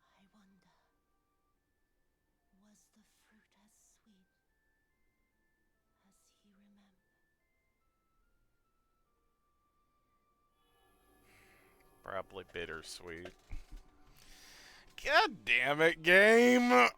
I wonder, was the fruit as sweet as he remembered? Probably bittersweet. God damn it, game!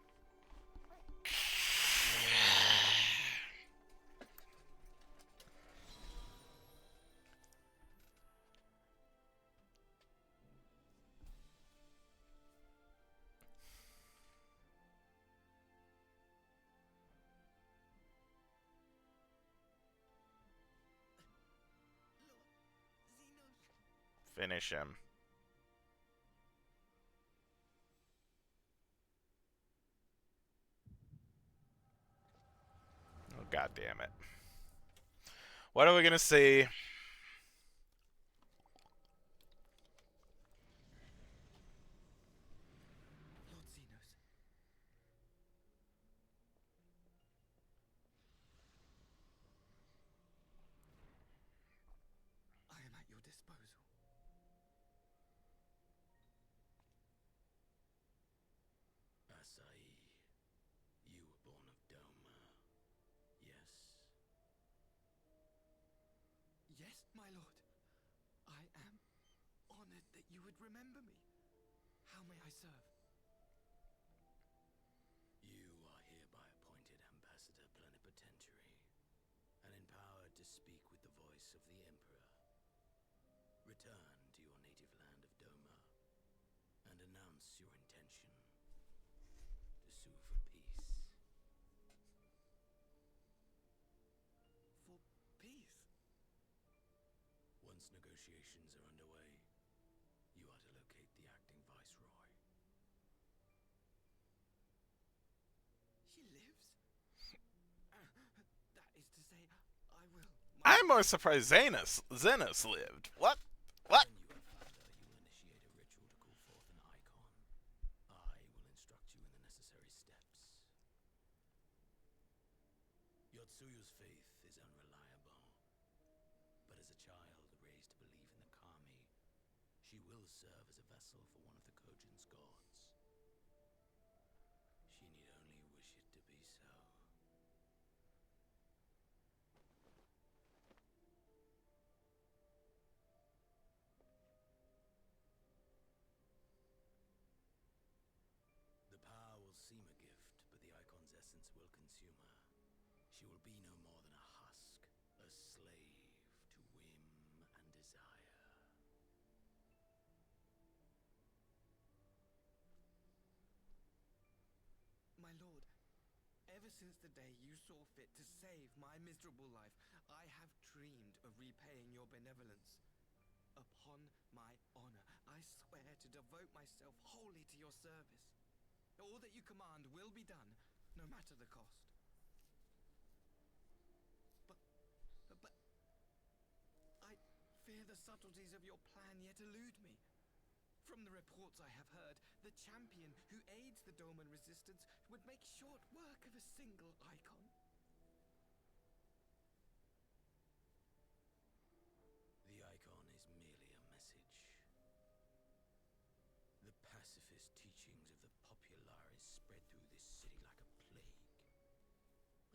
Finish him. Oh, god damn it. What are we gonna see? Lord Xenos. I am at your disposal. Acai, you were born of Doma, yes? Yes, my lord. I am honored that you would remember me. How may I serve? You are hereby appointed Ambassador Plenipotentiary, and empowered to speak with the voice of the Emperor. Return to your native land of Doma, and announce your intention to sue for peace. For peace? Once negotiations are underway, you are to locate the acting viceroy. She lives? That is to say, I will. I'm more surprised Zenos lived. What? What? When you have found her, you will initiate a ritual to call forth an icon. I will instruct you in the necessary steps. Yotsuyu's faith is unreliable, but as a child raised to believe in the kami, she will serve as a vessel for one of the Kojin's gods. She need only wish it to be so. presence will consume her. She will be no more than a husk, a slave to whim and desire. My lord, ever since the day you saw fit to save my miserable life, I have dreamed of repaying your benevolence. Upon my honor, I swear to devote myself wholly to your service. All that you command will be done, no matter the cost. But I fear the subtleties of your plan yet elude me. From the reports I have heard, the champion who aids the Doman resistance would make short work of a single icon. The icon is merely a message. The pacifist teachings of the Popularis spread through this city like a plague.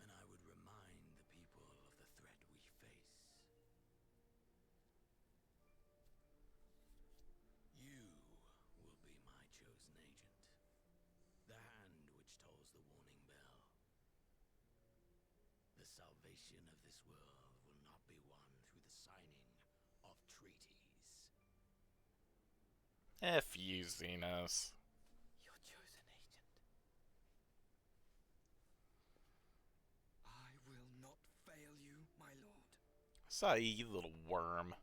And I would remind the people of the threat we face. You will be my chosen agent. The hand which tolls the warning bell. The salvation of this world will not be won through the signing of treaties. F you, Xenos. Your chosen agent. I will not fail you, my lord. Sorry, you little worm.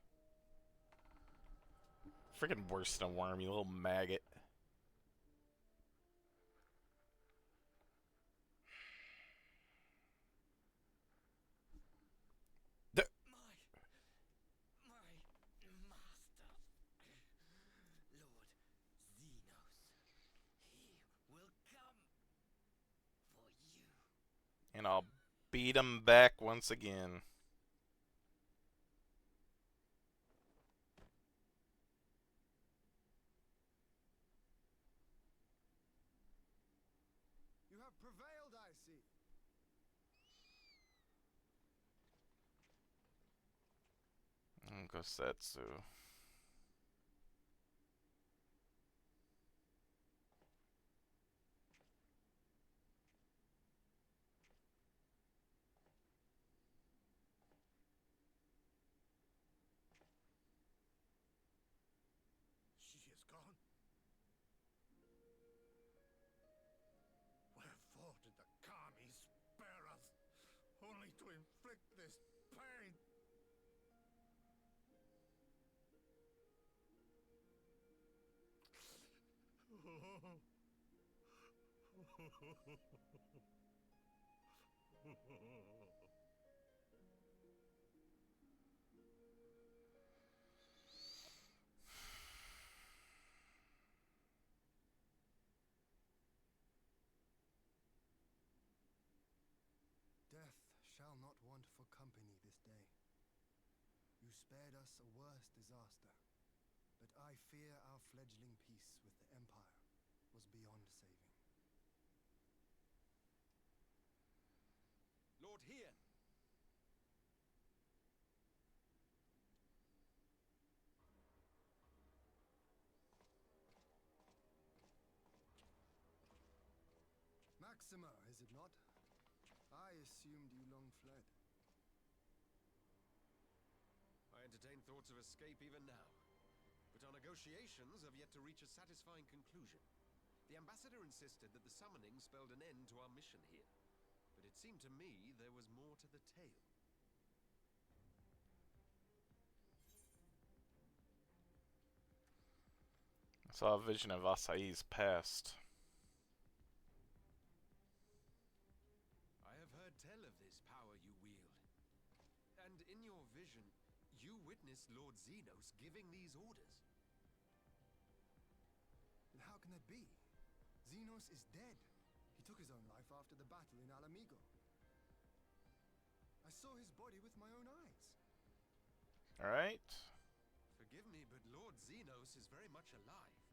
Freaking worse than a worm, you little maggot. My master, Lord Xenos, he will come for you. And I'll beat him back once again. You have prevailed, I see. Gosetsu. She is gone. Wherefore did the Kami spare us, only to inflict this pain? Death shall not want for company this day. You spared us a worse disaster, but I fear our fledgling peace with the Empire was beyond saving. Lord Hien! Maxima, is it not? I assumed you long fled. I entertain thoughts of escape even now. But our negotiations have yet to reach a satisfying conclusion. The ambassador insisted that the summoning spelled an end to our mission here. But it seemed to me there was more to the tale. I saw a vision of Asai's past. I have heard tell of this power you wield. And in your vision, you witnessed Lord Xenos giving these orders. And how can that be? Xenos is dead. He took his own life after the battle in Alamigo. I saw his body with my own eyes. Alright. Forgive me, but Lord Xenos is very much alive.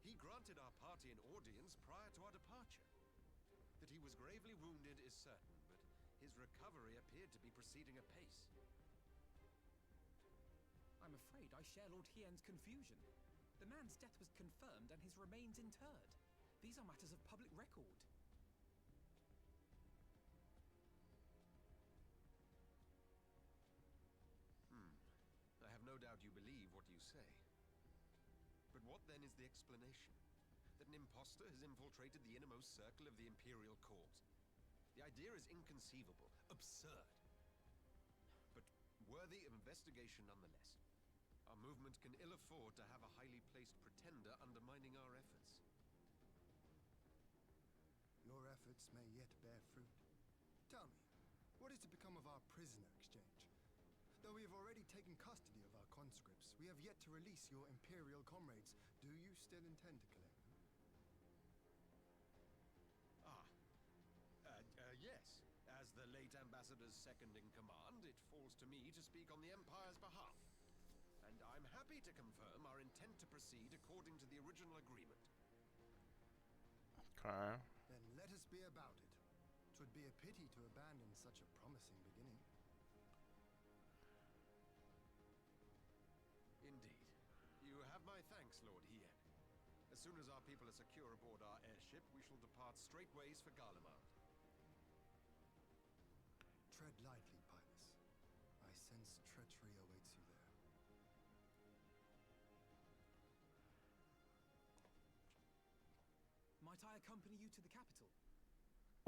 He granted our party an audience prior to our departure. That he was gravely wounded is certain, but his recovery appeared to be proceeding apace. I'm afraid I share Lord Hien's confusion. The man's death was confirmed and his remains interred. These are matters of public record. say. But what then is the explanation? That an impostor has infiltrated the innermost circle of the Imperial Court? The idea is inconceivable, absurd, but worthy of investigation nonetheless. Our movement can ill afford to have a highly placed pretender undermining our efforts. Your efforts may yet bear fruit. Tell me, what is to become of our prisoner exchange? Though we have already taken custody of our conscripts, we have yet to release your Imperial comrades. Do you still intend to collect them? Yes. As the late Ambassador's second-in-command, it falls to me to speak on the Empire's behalf. And I'm happy to confirm our intent to proceed according to the original agreement. Okay. Then let us be about it. 'Twould be a pity to abandon such a promising beginning. Indeed. You have my thanks, Lord Hien. As soon as our people are secure aboard our airship, we shall depart straightways for Garlemald. Tread lightly, Pilus. I sense treachery awaits you there. Might I accompany you to the capital?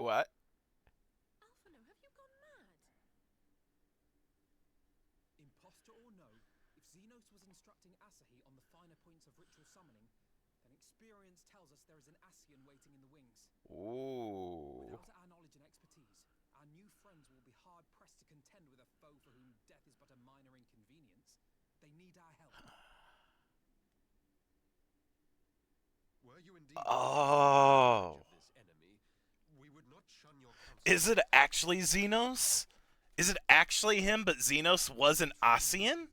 What? Alphino, have you gone mad? Impostor or no, if Xenos was instructing Asahi on the finer points of ritual summoning, then experience tells us there is an Asian waiting in the wings. Ooh. Without our knowledge and expertise, our new friends will be hard-pressed to contend with a foe for whom death is but a minor inconvenience. They need our help. Were you indeed Oh. of this enemy, we would not shun your Is it actually Xenos? Is it actually him, but Xenos was an Asian?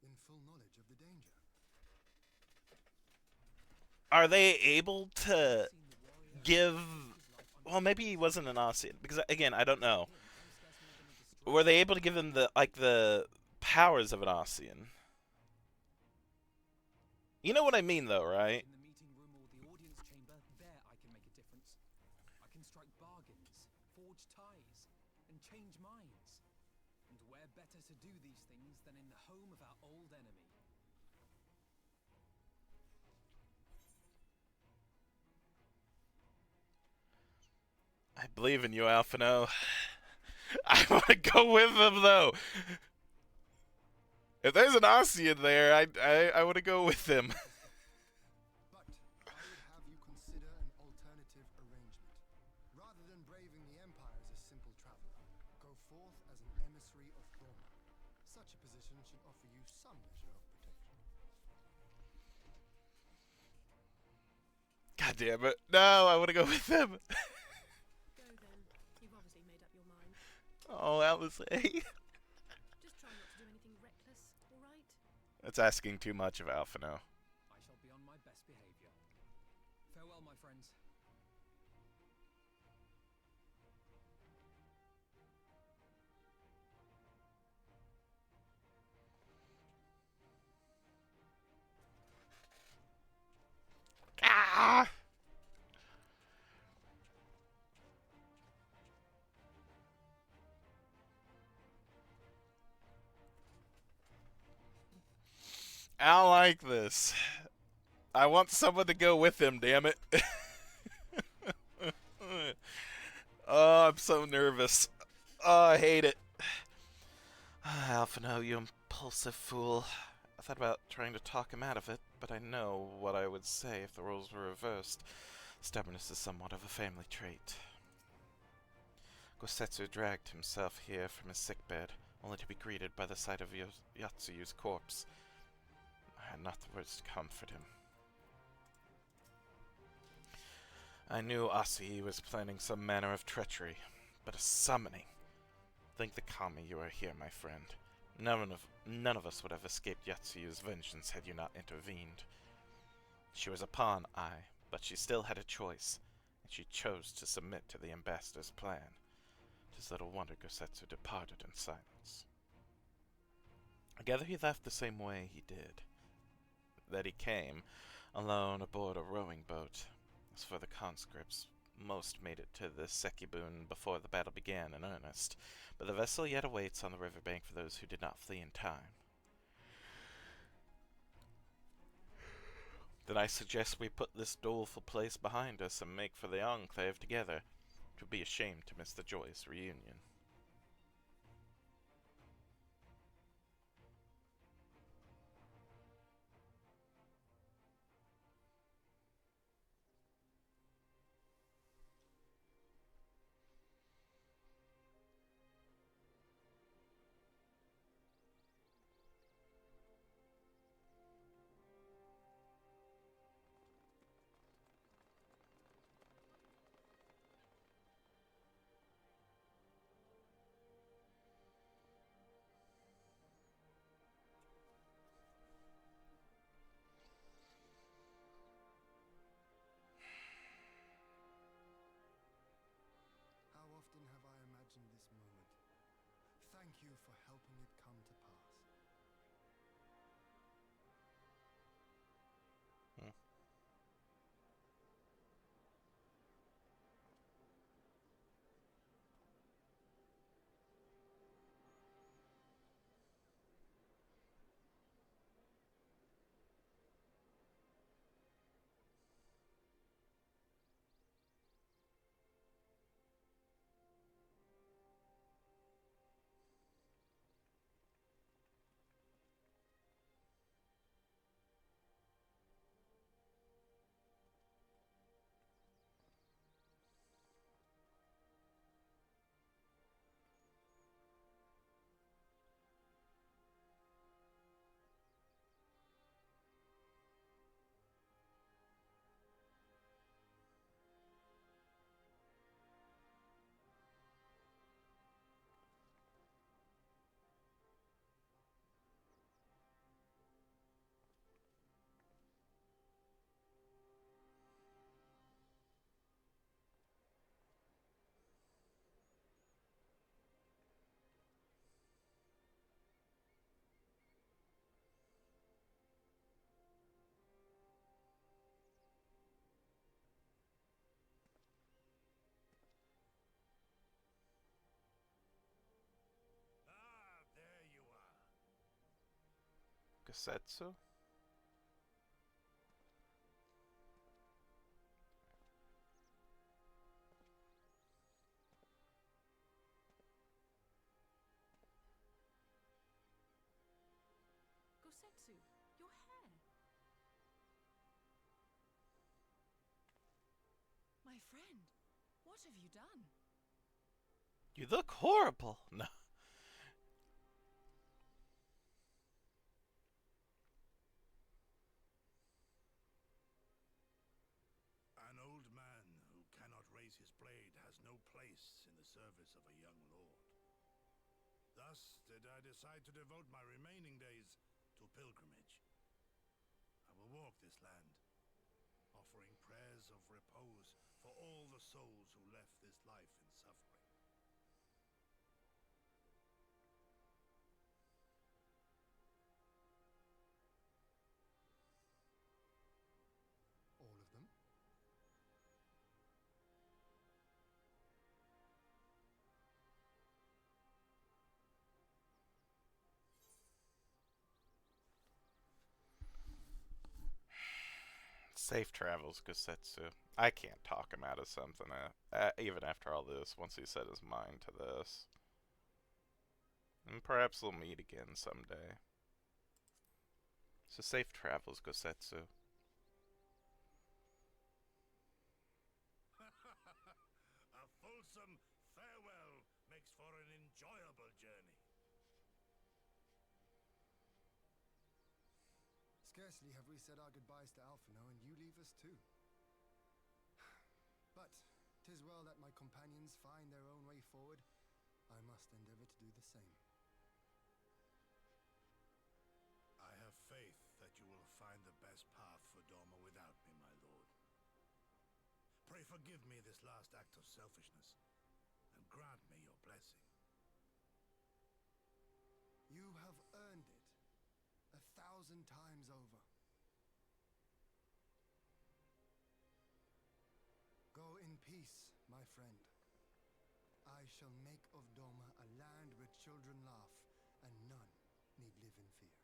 In full knowledge of the danger. Are they able to give... Well, maybe he wasn't an Asian, because, again, I don't know. Were they able to give him the, like, the powers of an Asian? You know what I mean, though, right? In the meeting room or the audience chamber, there I can make a difference. I can strike bargains, forge ties, and change minds. And where better to do these things than in the home of our old enemy? I believe in you, Alphino. I want to go with them, though. If there's an Asian there, I want to go with him. But I would have you consider an alternative arrangement. Rather than braving the Empire as a simple traveler, go forth as an emissary of Dorma. Such a position should offer you some measure of protection. God damn it. No, I want to go with them. Go then. You've obviously made up your mind. Oh, Alice. Just try not to do anything reckless, alright? That's asking too much of Alphino. I shall be on my best behavior. Farewell, my friends. Ah! I don't like this. I want someone to go with him, damn it. Oh, I'm so nervous. Oh, I hate it. Alphino, you impulsive fool. I thought about trying to talk him out of it, but I know what I would say if the roles were reversed. Stubbornness is somewhat of a family trait. Gosetsu dragged himself here from his sickbed, only to be greeted by the sight of Yotsuyu's corpse. I had not the words to comfort him. I knew Asahi was planning some manner of treachery, but a summoning. Think the kami you are here, my friend. None of us would have escaped Yotsuyu's vengeance had you not intervened. She was a pawn, aye, but she still had a choice, and she chose to submit to the ambassador's plan. 'Tis little wonder Gosetsu departed in silence. I gather he left the same way he did. That he came, alone aboard a rowing boat. As for the conscripts, most made it to the Sekibun before the battle began in earnest, but the vessel yet awaits on the riverbank for those who did not flee in time. Then I suggest we put this doleful place behind us and make for the Enclave together. It would be a shame to miss the joyous reunion. How often have I imagined this moment? Thank you for helping it come to pass. Hmm. Ah, there you are. Gosetsu? Gosetsu, your hair. My friend, what have you done? You look horrible! No. An old man who cannot raise his blade has no place in the service of a young lord. Thus did I decide to devote my remaining days to pilgrimage. I will walk this land, offering prayers of repose for all the souls who left this life in suffering. All of them? Safe travels, Gosetsu. I can't talk him out of something, even after all this, once he set his mind to this. And perhaps they'll meet again someday. So safe travels, Gosetsu. A fulsome farewell makes for an enjoyable journey. Scarcely have we said our goodbyes to Alphino, and you leave us too. But 'tis well that my companions find their own way forward. I must endeavor to do the same. I have faith that you will find the best path for Dorma without me, my lord. Pray forgive me this last act of selfishness, and grant me your blessing. You have earned it 1,000 times over. Go in peace, my friend. I shall make of Dorma a land where children laugh and none need live in fear.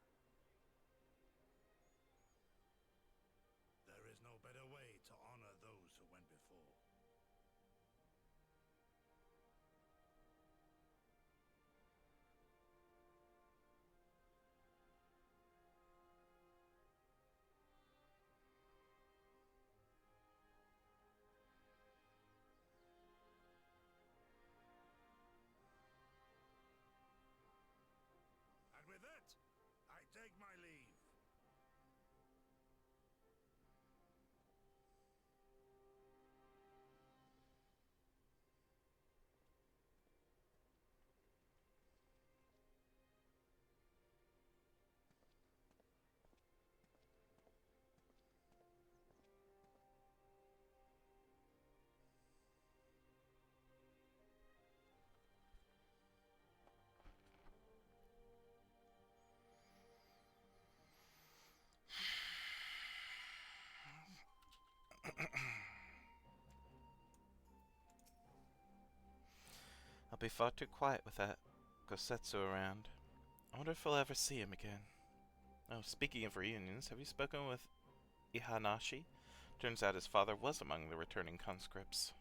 I'll be far too quiet with that Gosetsu around. I wonder if I'll ever see him again. Oh, speaking of reunions, have you spoken with Ihanashi? Turns out his father was among the returning conscripts.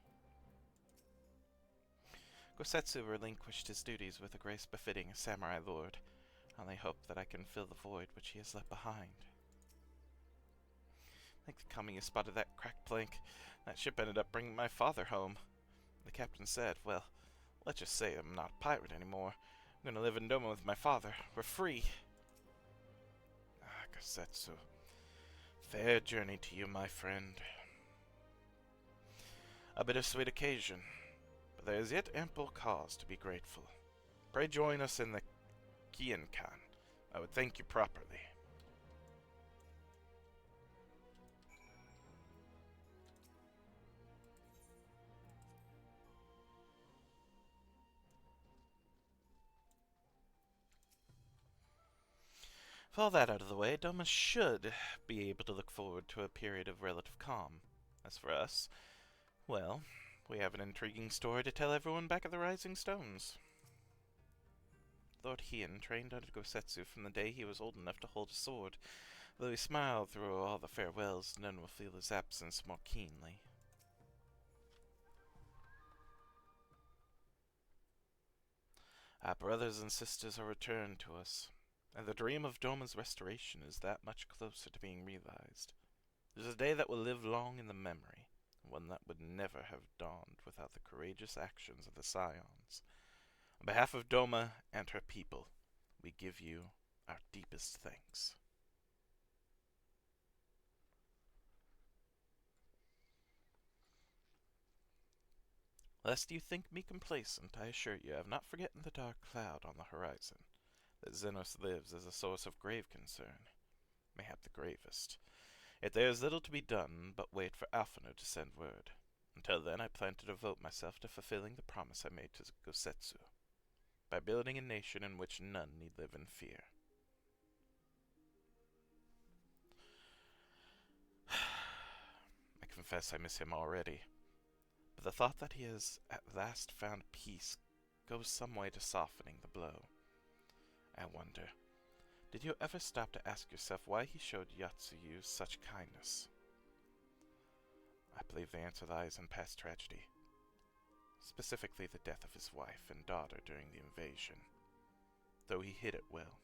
Gosetsu relinquished his duties with a grace befitting a samurai lord. I only hope that I can fill the void which he has left behind. I think the Kami spotted that cracked plank. That ship ended up bringing my father home. The captain said, well, let's just say I'm not a pirate anymore. I'm gonna live in Doma with my father. We're free. Ah, Gosetsu. Fair journey to you, my friend. A bittersweet occasion, but there is yet ample cause to be grateful. Pray join us in the Kienkan. I would thank you properly. With all that out of the way, Doma should be able to look forward to a period of relative calm. As for us, well, we have an intriguing story to tell everyone back at the Rising Stones. Lord Hien trained under Gosetsu from the day he was old enough to hold a sword. Though he smiled through all the farewells, none will feel his absence more keenly. Our brothers and sisters are returned to us, and the dream of Doma's restoration is that much closer to being realized. It is a day that will live long in the memory, one that would never have dawned without the courageous actions of the Scions. On behalf of Doma and her people, we give you our deepest thanks. Lest you think me complacent, I assure you I have not forgotten the dark cloud on the horizon. That Zenos lives is a source of grave concern, mayhap the gravest. Yet there is little to be done but wait for Alphino to send word. Until then, I plan to devote myself to fulfilling the promise I made to Gosetsu, by building a nation in which none need live in fear. I confess I miss him already, but the thought that he has at last found peace goes some way to softening the blow. I wonder, did you ever stop to ask yourself why he showed Yotsuyu such kindness? I believe the answer lies in past tragedy, specifically the death of his wife and daughter during the invasion. Though he hid it well,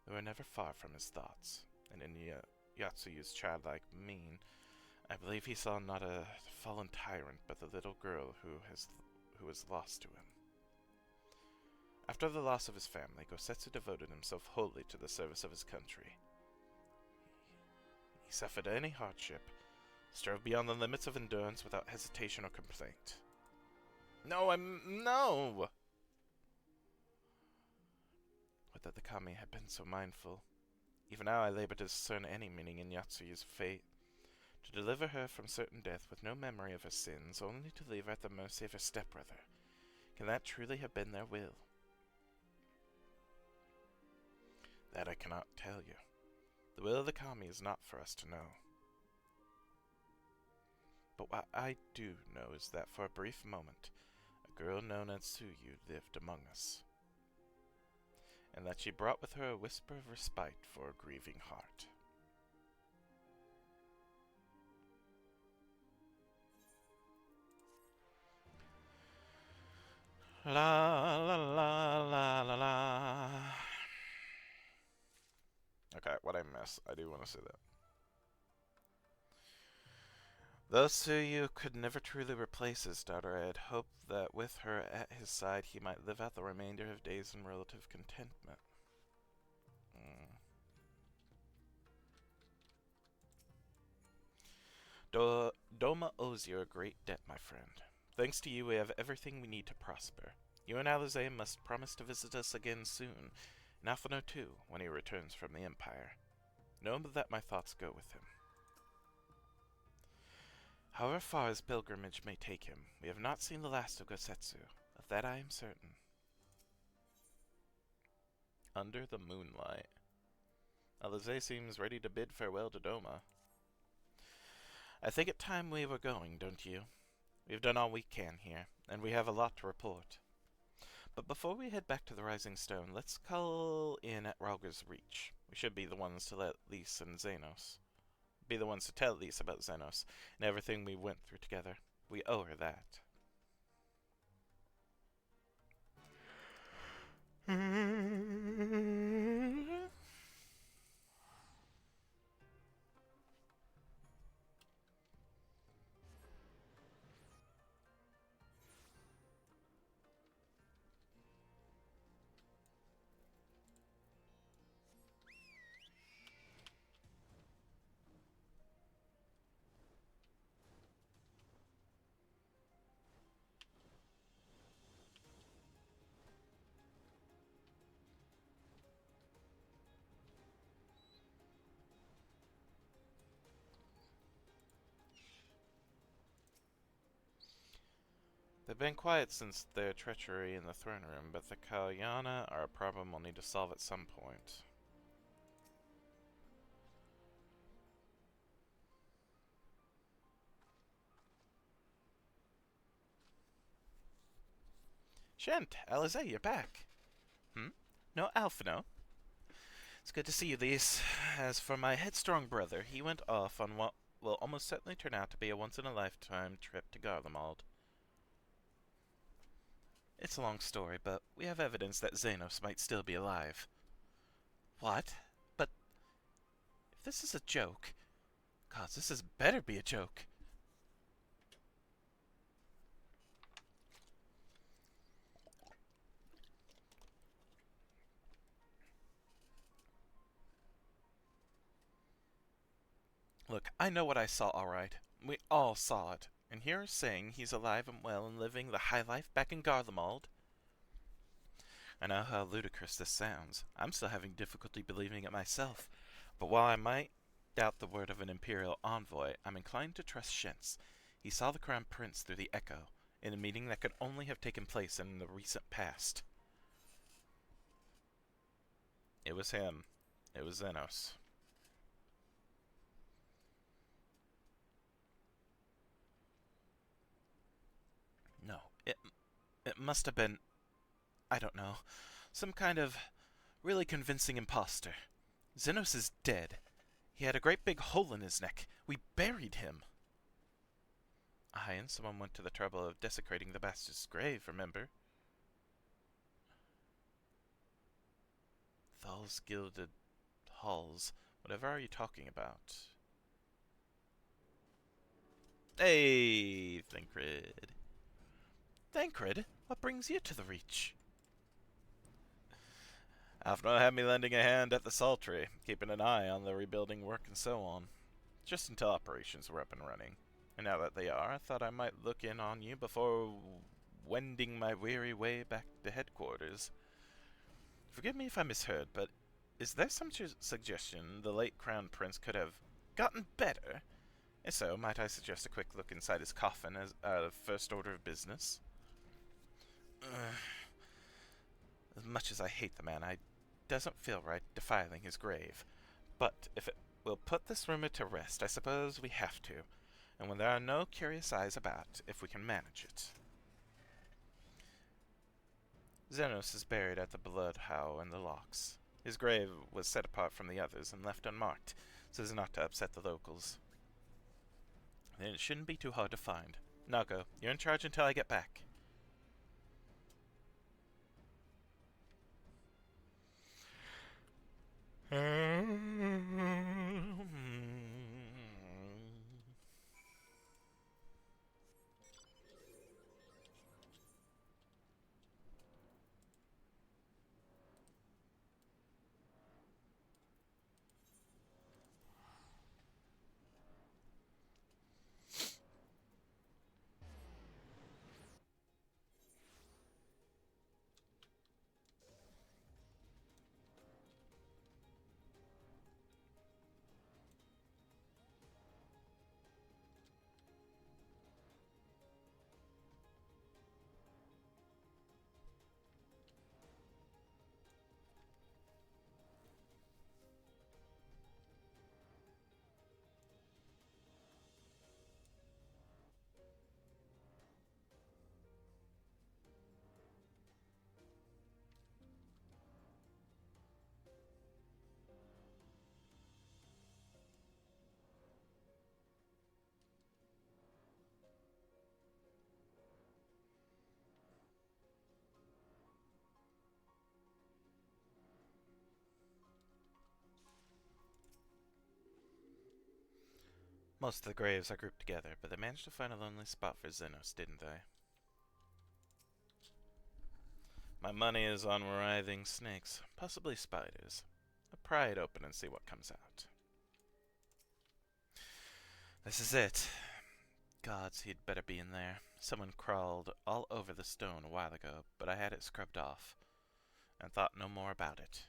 they were never far from his thoughts, and in Yatsuyu's childlike mien, I believe he saw not a fallen tyrant, but the little girl who was lost to him. After the loss of his family, Gosetsu devoted himself wholly to the service of his country. He suffered any hardship, strove beyond the limits of endurance without hesitation or complaint. No! Would that the Kami had been so mindful. Even now I labor to discern any meaning in Yatsuyu's fate. To deliver her from certain death with no memory of her sins, only to leave her at the mercy of her stepbrother. Can that truly have been their will? That I cannot tell you. The will of the Kami is not for us to know. But what I do know is that for a brief moment, a girl known as Tsuyu lived among us, and that she brought with her a whisper of respite for a grieving heart. La la la la la la. Okay, what I miss? I do want to say that. Though Tsuyu could never truly replace his daughter, I had hoped that with her at his side he might live out the remainder of days in relative contentment. Doma owes you a great debt, my friend. Thanks to you, we have everything we need to prosper. You and Alize must promise to visit us again soon, and Alphino too, when he returns from the Empire. Know that my thoughts go with him. However far his pilgrimage may take him, we have not seen the last of Gosetsu. Of that I am certain. Under the moonlight. Alize seems ready to bid farewell to Doma. I think it time we were going, don't you? We've done all we can here, and we have a lot to report. But before we head back to the Rising Stone, let's call in at Ralger's Reach. We should be the ones to let Lys and Xenos. Be the ones to tell Lys about Xenos and everything we went through together. We owe her that. They've been quiet since their treachery in the throne room, but the Kalyana are a problem we'll need to solve at some point. Shent, Alize, you're back. No, Alphino. It's good to see you, Lys. As for my headstrong brother, he went off on what will almost certainly turn out to be a once-in-a-lifetime trip to Garlemald. It's a long story, but we have evidence that Xenos might still be alive. What? But if this is a joke... God, this is better be a joke. Look, I know what I saw, alright. We all saw it. And here saying he's alive and well and living the high life back in Garlemald. I know how ludicrous this sounds. I'm still having difficulty believing it myself. But while I might doubt the word of an Imperial envoy, I'm inclined to trust Shentz. He saw the Crown Prince through the Echo, in a meeting that could only have taken place in the recent past. It was him. It was Xenos. No, it must have been, I don't know, some kind of really convincing imposter. Xenos is dead. He had a great big hole in his neck. We buried him. Aye, and someone went to the trouble of desecrating the bastard's grave, remember? Thal's gilded halls. Whatever are you talking about? Hey, Thancred. Thancred, what brings you to the Reach? Alphino had me lending a hand at the Saltry, keeping an eye on the rebuilding work and so on. Just until operations were up and running. And now that they are, I thought I might look in on you before wending my weary way back to headquarters. Forgive me if I misheard, but is there some suggestion the late Crown Prince could have gotten better? If so, might I suggest a quick look inside his coffin as a first order of business? As much as I hate the man, it doesn't feel right defiling his grave. But if it will put this rumor to rest, I suppose we have to. And when there are no curious eyes about, if we can manage it. Xenos is buried at the Blood How in the Locks. His grave was set apart from the others and left unmarked, so as not to upset the locals. And it shouldn't be too hard to find. Now go. You're in charge until I get back. Most of the graves are grouped together, but they managed to find a lonely spot for Xenos, didn't they? My money is on writhing snakes, possibly spiders. I'll pry it open and see what comes out. This is it. Gods, he'd better be in there. Someone crawled all over the stone a while ago, but I had it scrubbed off, and thought no more about it.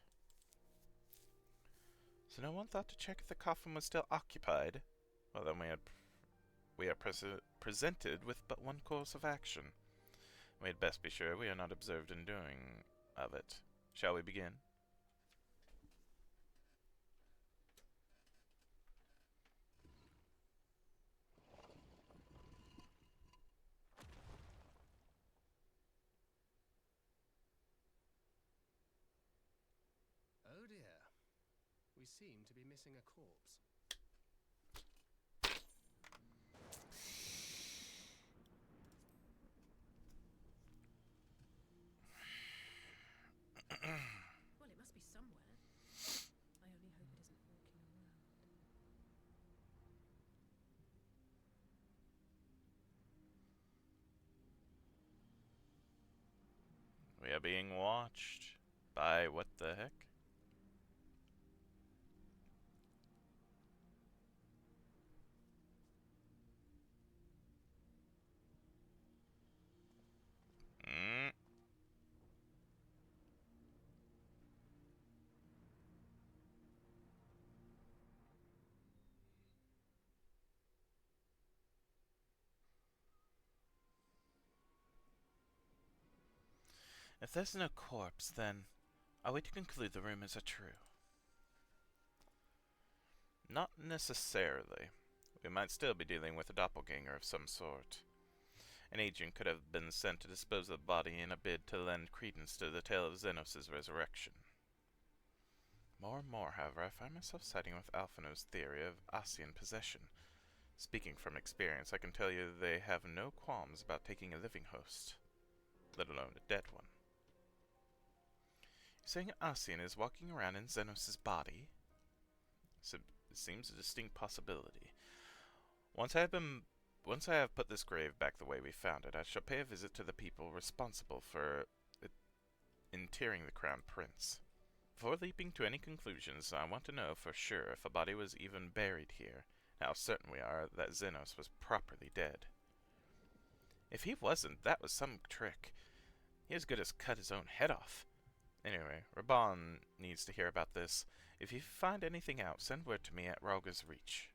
So no one thought to check if the coffin was still occupied? Well, then we are presented with but one course of action. We had best be sure we are not observed in doing of it. Shall we begin? Oh dear. We seem to be missing a corpse. Well, it must be somewhere. I only hope it isn't walking around. We are being watched. By what the heck? If there's no corpse, then are we to conclude the rumors are true? Not necessarily. We might still be dealing with a doppelganger of some sort. An agent could have been sent to dispose of the body in a bid to lend credence to the tale of Xenos' resurrection. More and more, however, I find myself siding with Alphino's theory of Asian possession. Speaking from experience, I can tell you they have no qualms about taking a living host, let alone a dead one. You're saying Asian is walking around in Xenos' body? So it seems a distinct possibility. Once I have put this grave back the way we found it, I shall pay a visit to the people responsible for interring the crown prince. Before leaping to any conclusions, I want to know for sure if a body was even buried here, and how certain we are that Xenos was properly dead. If he wasn't, that was some trick. He as good as cut his own head off. Anyway, Raban needs to hear about this. If you find anything out, send word to me at Ralga's Reach.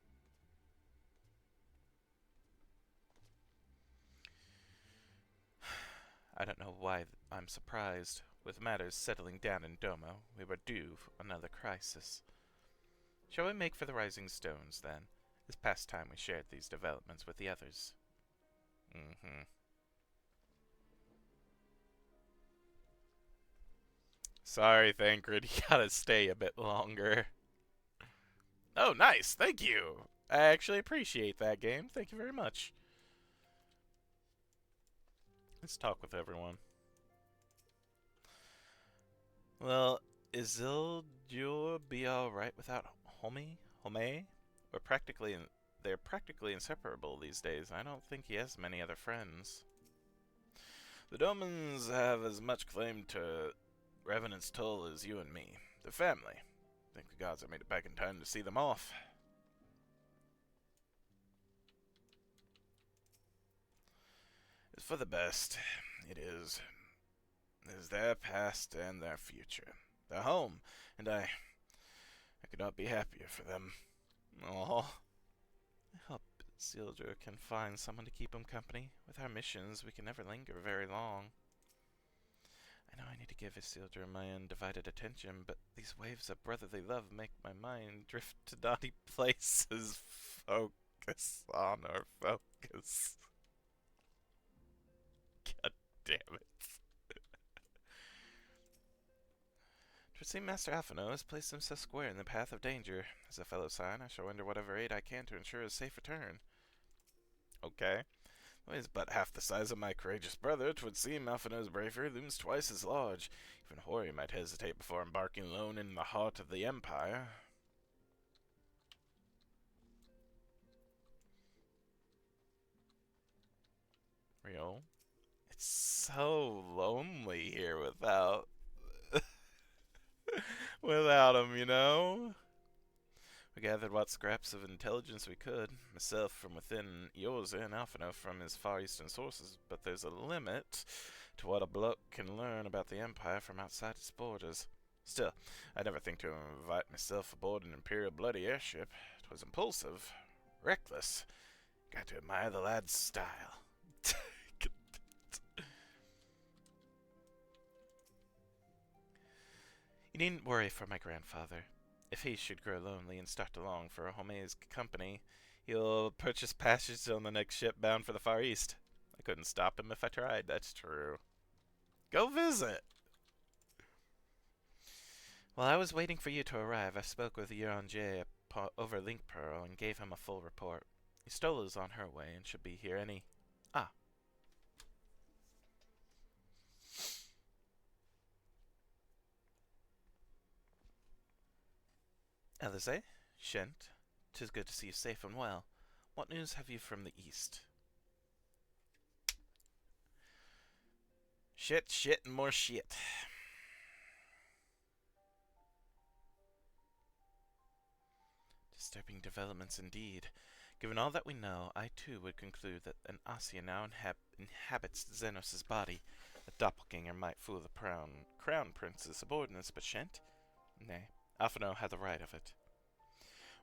I don't know why I'm surprised. With matters settling down in Domo, we were due for another crisis. Shall we make for the Rising Stones, then? It's past time we shared these developments with the others. Sorry, Thancred, you gotta stay a bit longer. Oh, nice, thank you! I actually appreciate that, game. Thank you very much. Let's talk with everyone. Well, Isildur be alright without Home? They're practically inseparable these days. I don't think he has many other friends. The Domans have as much claim to Revenant's toll as you and me. The family. I think the gods have made it back in time to see them off. It's for the best. It is. It is their past and their future. Their home, and I could not be happier for them. Oh, I hope Isildur can find someone to keep him company. With our missions, we can never linger very long. I know I need to give Isildur my undivided attention, but these waves of brotherly love make my mind drift to naughty places. Focus, honor, focus. God damn it. It would seem Master Alphino has placed himself square in the path of danger. As a fellow Scion, I shall render whatever aid I can to ensure his safe return. Okay. Though he is but half the size of my courageous brother, 'twould seem Alphino's bravery looms twice as large. Even Hori might hesitate before embarking alone in the heart of the Empire. real. It's so lonely here without without him, you know? We gathered what scraps of intelligence we could, myself from within yours and Alphino from his Far Eastern sources, but there's a limit to what a bloke can learn about the Empire from outside its borders. Still, I'd never think to invite myself aboard an Imperial bloody airship. 'Twas impulsive, reckless. Got to admire the lad's style. You needn't worry for my grandfather. If he should grow lonely and start to long for a Home's company, he'll purchase passage on the next ship bound for the Far East. I couldn't stop him if I tried, that's true. Go visit! While I was waiting for you to arrive, I spoke with Yuan Jie over Link Pearl and gave him a full report. Estola's on her way and should be here any... Ah. Alize, Shent, 'tis good to see you safe and well. What news have you from the east? Shit, shit, and more shit. Disturbing developments indeed. Given all that we know, I too would conclude that an Asya now inhabits Xenos' body. A doppelganger might fool the crown prince's subordinates, but Shent? Nay, Alphino had the right of it.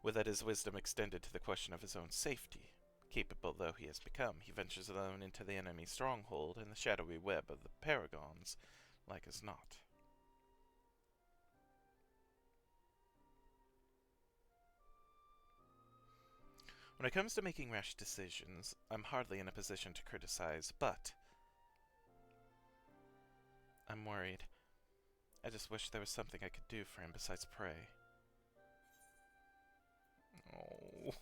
With that his wisdom extended to the question of his own safety. Capable though he has become, he ventures alone into the enemy's stronghold in the shadowy web of the Paragons, like as not. When it comes to making rash decisions, I'm hardly in a position to criticize, but I'm worried. I just wish there was something I could do for him besides pray. Oh.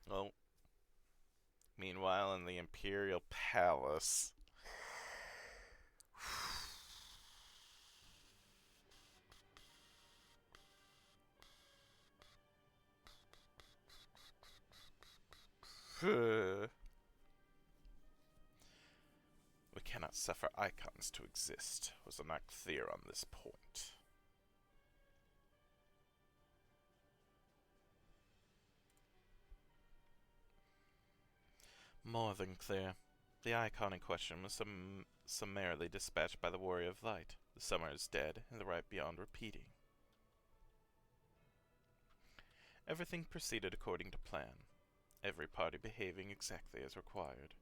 Well, meanwhile in the Imperial Palace... We cannot suffer icons to exist. Was I not clear on this point? More than clear. The icon in question was summarily dispatched by the Warrior of Light. The summer is dead, and the right beyond repeating. Everything proceeded according to plan. Every party behaving exactly as required.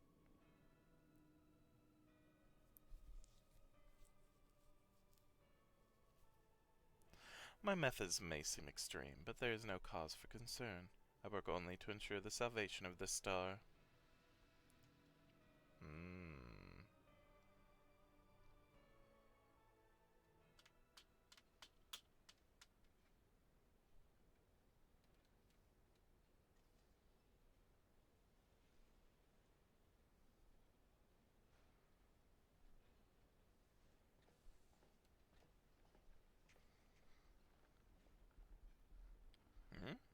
My methods may seem extreme, but there is no cause for concern. I work only to ensure the salvation of this star.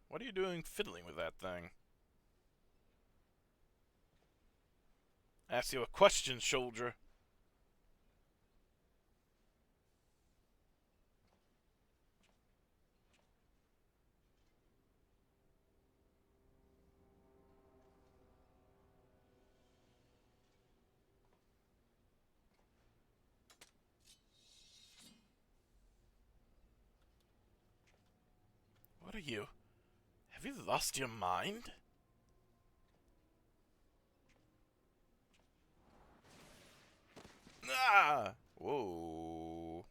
What are you doing fiddling with that thing? Ask you a question, soldier. What are you? Have you lost your mind? Ah! Whoa.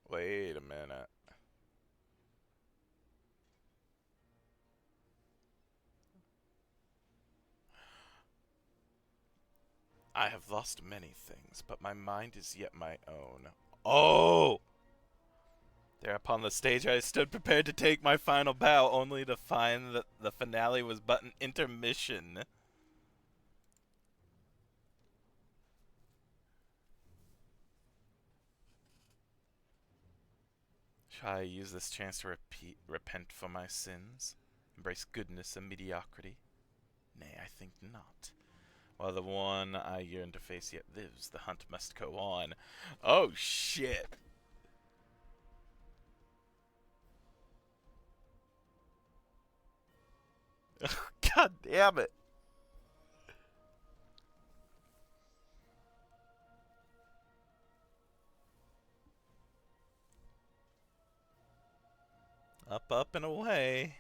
Wait a minute. I have lost many things, but my mind is yet my own. Oh! There upon the stage I stood prepared to take my final bow, only to find that the finale was but an intermission. I use this chance to repent for my sins, embrace goodness and mediocrity? Nay, I think not. While the one I yearn to face yet lives, the hunt must go on. Oh, shit. God damn it. Up, up, and away.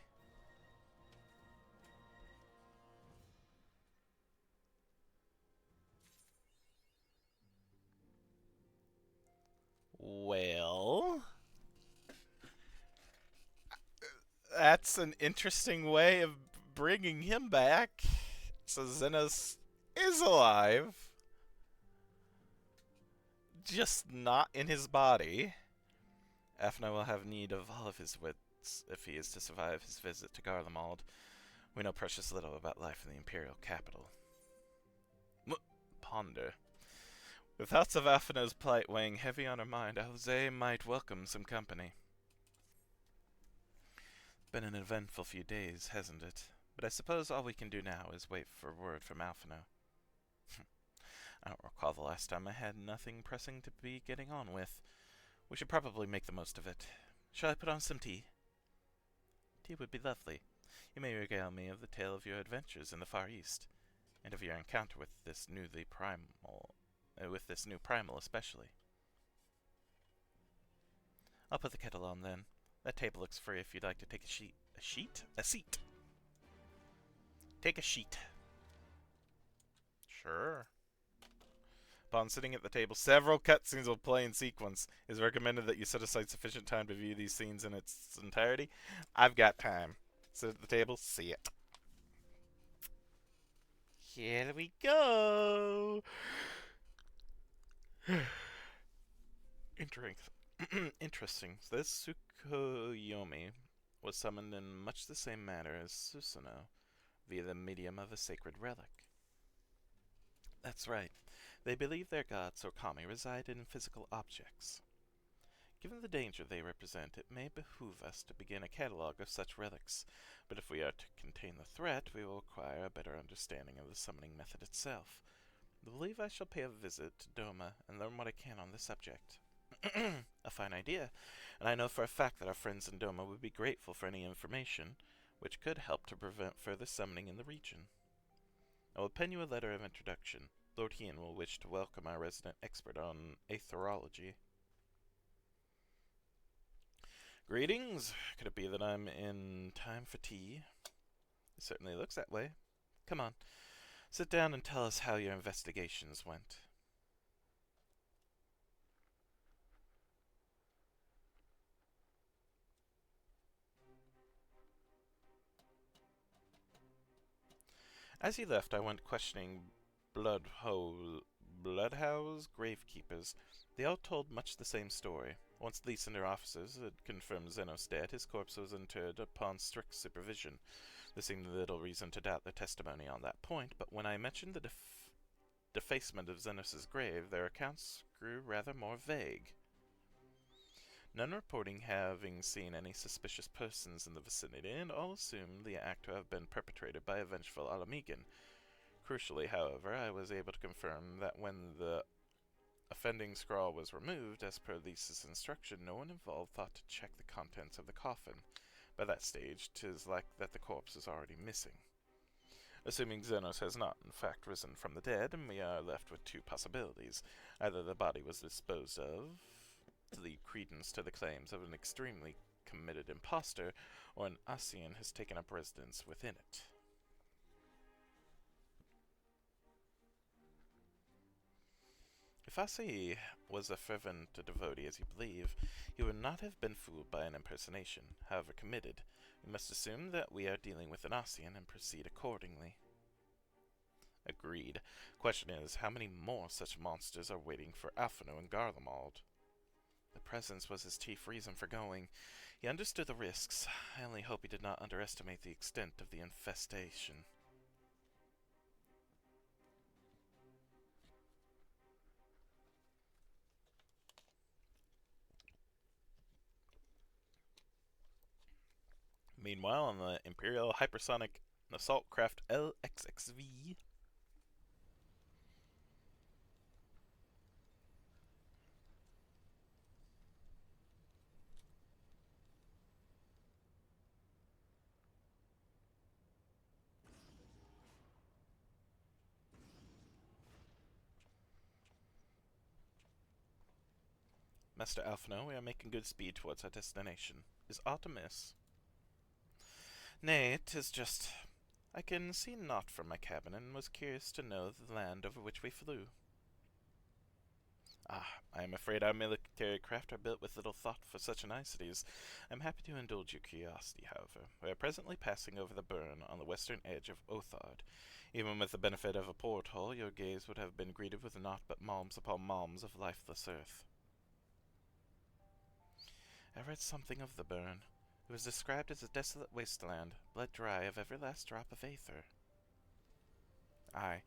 Well, that's an interesting way of bringing him back. So Zenos is alive, just not in his body. Afna will have need of all of his wits if he is to survive his visit to Garlemald. We know precious little about life in the Imperial capital. Ponder. With thoughts of Afna's plight weighing heavy on her mind, Jose might welcome some company. Been an eventful few days, hasn't it? But I suppose all we can do now is wait for word from Alphino. I don't recall the last time I had nothing pressing to be getting on with. We should probably make the most of it. Shall I put on some tea? Tea would be lovely. You may regale me of the tale of your adventures in the Far East, and of your encounter with this new primal especially. I'll put the kettle on then. That table looks free if you'd like to take a seat. Take a sheet. Sure. Upon sitting at the table, several cutscenes will play in sequence. It is recommended that you set aside sufficient time to view these scenes in its entirety. I've got time. Sit at the table, see it. Here we go. Interesting. This Tsukuyomi was summoned in much the same manner as Susanoo, via the medium of a sacred relic. That's right. They believe their gods or kami reside in physical objects. Given the danger they represent, it may behoove us to begin a catalogue of such relics, but if we are to contain the threat, we will require a better understanding of the summoning method itself. I believe I shall pay a visit to Doma and learn what I can on the subject. A fine idea, and I know for a fact that our friends in Doma would be grateful for any information which could help to prevent further summoning in the region. I will pen you a letter of introduction. Lord Hien will wish to welcome our resident expert on aetherology. Greetings. Could it be that I'm in time for tea? It certainly looks that way. Come on. Sit down and tell us how your investigations went. As he left, I went questioning Bloodhouse gravekeepers. They all told much the same story. Once the center officers had confirmed Zenos dead, his corpse was interred upon strict supervision. There seemed little reason to doubt their testimony on that point, but when I mentioned the defacement of Zenos' grave, their accounts grew rather more vague. None reporting having seen any suspicious persons in the vicinity, and all assumed the act to have been perpetrated by a vengeful Alamigan. Crucially, however, I was able to confirm that when the offending scrawl was removed, as per Lisa's instruction, no one involved thought to check the contents of the coffin. By that stage, 'tis like that the corpse is already missing. Assuming Zenos has not, in fact, risen from the dead, and we are left with two possibilities. Either the body was disposed of to lead credence to the claims of an extremely committed impostor, or an Asian has taken up residence within it. If Asi was a fervent devotee as you believe, he would not have been fooled by an impersonation, however committed. We must assume that we are dealing with an Asian and proceed accordingly. Agreed. Question is, how many more such monsters are waiting for Alphino and Garlemald? The presence was his chief reason for going. He understood the risks. I only hope he did not underestimate the extent of the infestation. Meanwhile, on the Imperial Hypersonic Assault Craft XIV, Master Alphino, we are making good speed towards our destination. Is aught amiss? Nay, 'tis just I can see naught from my cabin, and was curious to know the land over which we flew. Ah, I am afraid our military craft are built with little thought for such niceties. I am happy to indulge your curiosity, however. We are presently passing over the burn on the western edge of Othard. Even with the benefit of a porthole, your gaze would have been greeted with naught but malms upon malms of lifeless earth. I read something of the burn. It was described as a desolate wasteland, bled dry of every last drop of aether. Aye,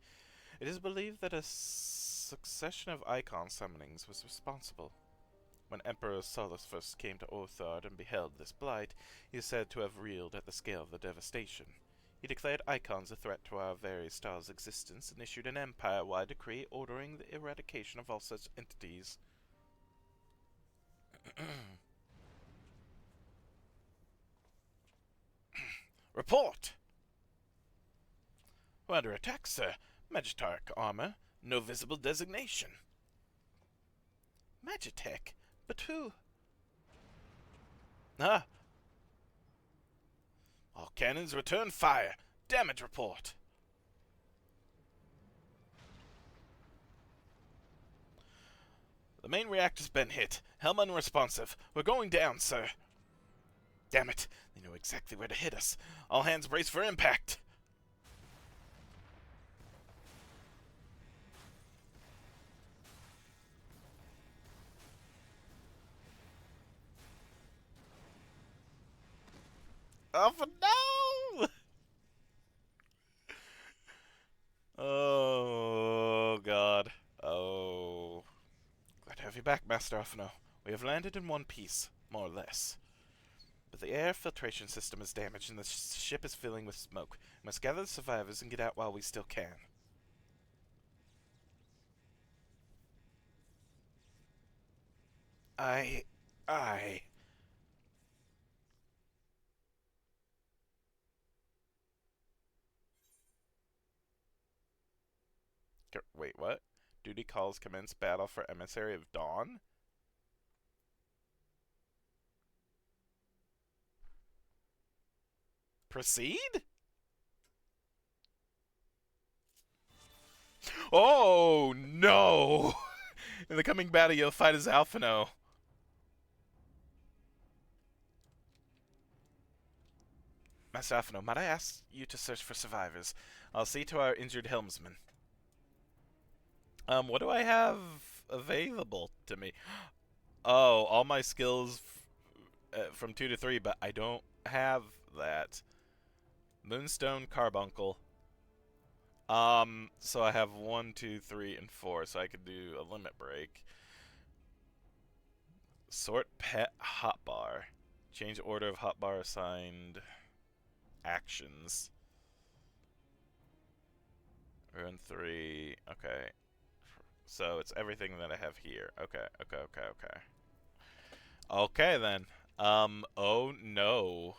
it is believed that a succession of icon summonings was responsible. When Emperor Solus first came to Orthard and beheld this blight, he is said to have reeled at the scale of the devastation. He declared icons a threat to our very star's existence and issued an empire-wide decree ordering the eradication of all such entities. Report! We're under attack, sir. Magitarch armor. No visible designation. Magitech? But who? Ah! All cannons return fire. Damage report. The main reactor's been hit. Helm unresponsive. We're going down, sir. Damn it. They know exactly where to hit us. All hands brace for impact. Oh, no! Oh, God. Oh. Glad to have you back, Master Alphino. We have landed in one piece, more or less. But the air filtration system is damaged and the ship is filling with smoke. We must gather the survivors and get out while we still can. I... Wait, what? Duty calls commence battle for Emissary of Dawn? Proceed? Oh, no! In the coming battle, you'll fight as Alphino. Master Alphino, might I ask you to search for survivors? I'll see to our injured helmsman. What do I have available to me? Oh, all my skills from 2 to 3, but I don't have that. Moonstone Carbuncle. So I have 1, 2, 3, and 4, so I could do a limit break. Sort pet hotbar. Change order of hotbar assigned actions. Rune 3. Okay. So it's everything that I have here. Okay. Okay then. Oh no.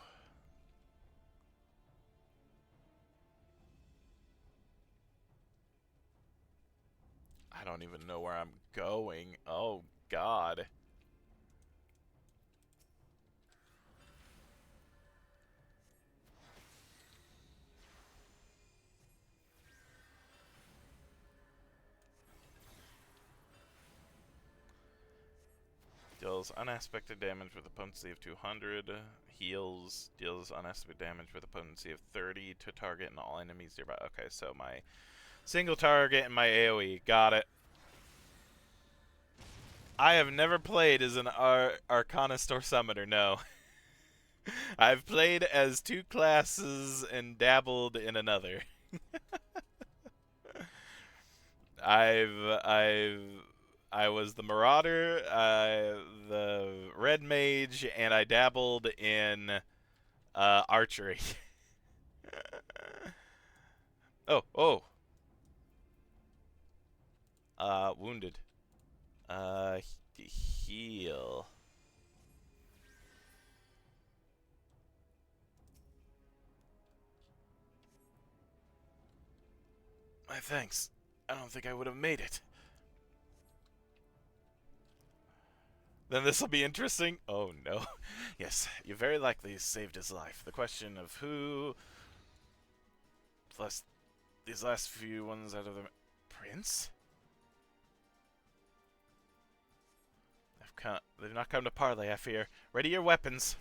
I don't even know where I'm going. Oh God. Deals unaspected damage with a potency of 200. Heals. Deals unaspected damage with a potency of 30 to target and all enemies nearby. Okay, so my single target and my AoE. Got it. I have never played as an Arcanist or Summoner, no. I've played as 2 classes and dabbled in another. I was the Marauder, the Red Mage, and I dabbled in Archery. Oh. Wounded. Heal. My thanks. I don't think I would have made it. Then this'll be interesting. Oh no. Yes, you very likely saved his life. The question of who... Plus, these last few ones out of the... Prince? They've not come to parley, I fear. Ready your weapons.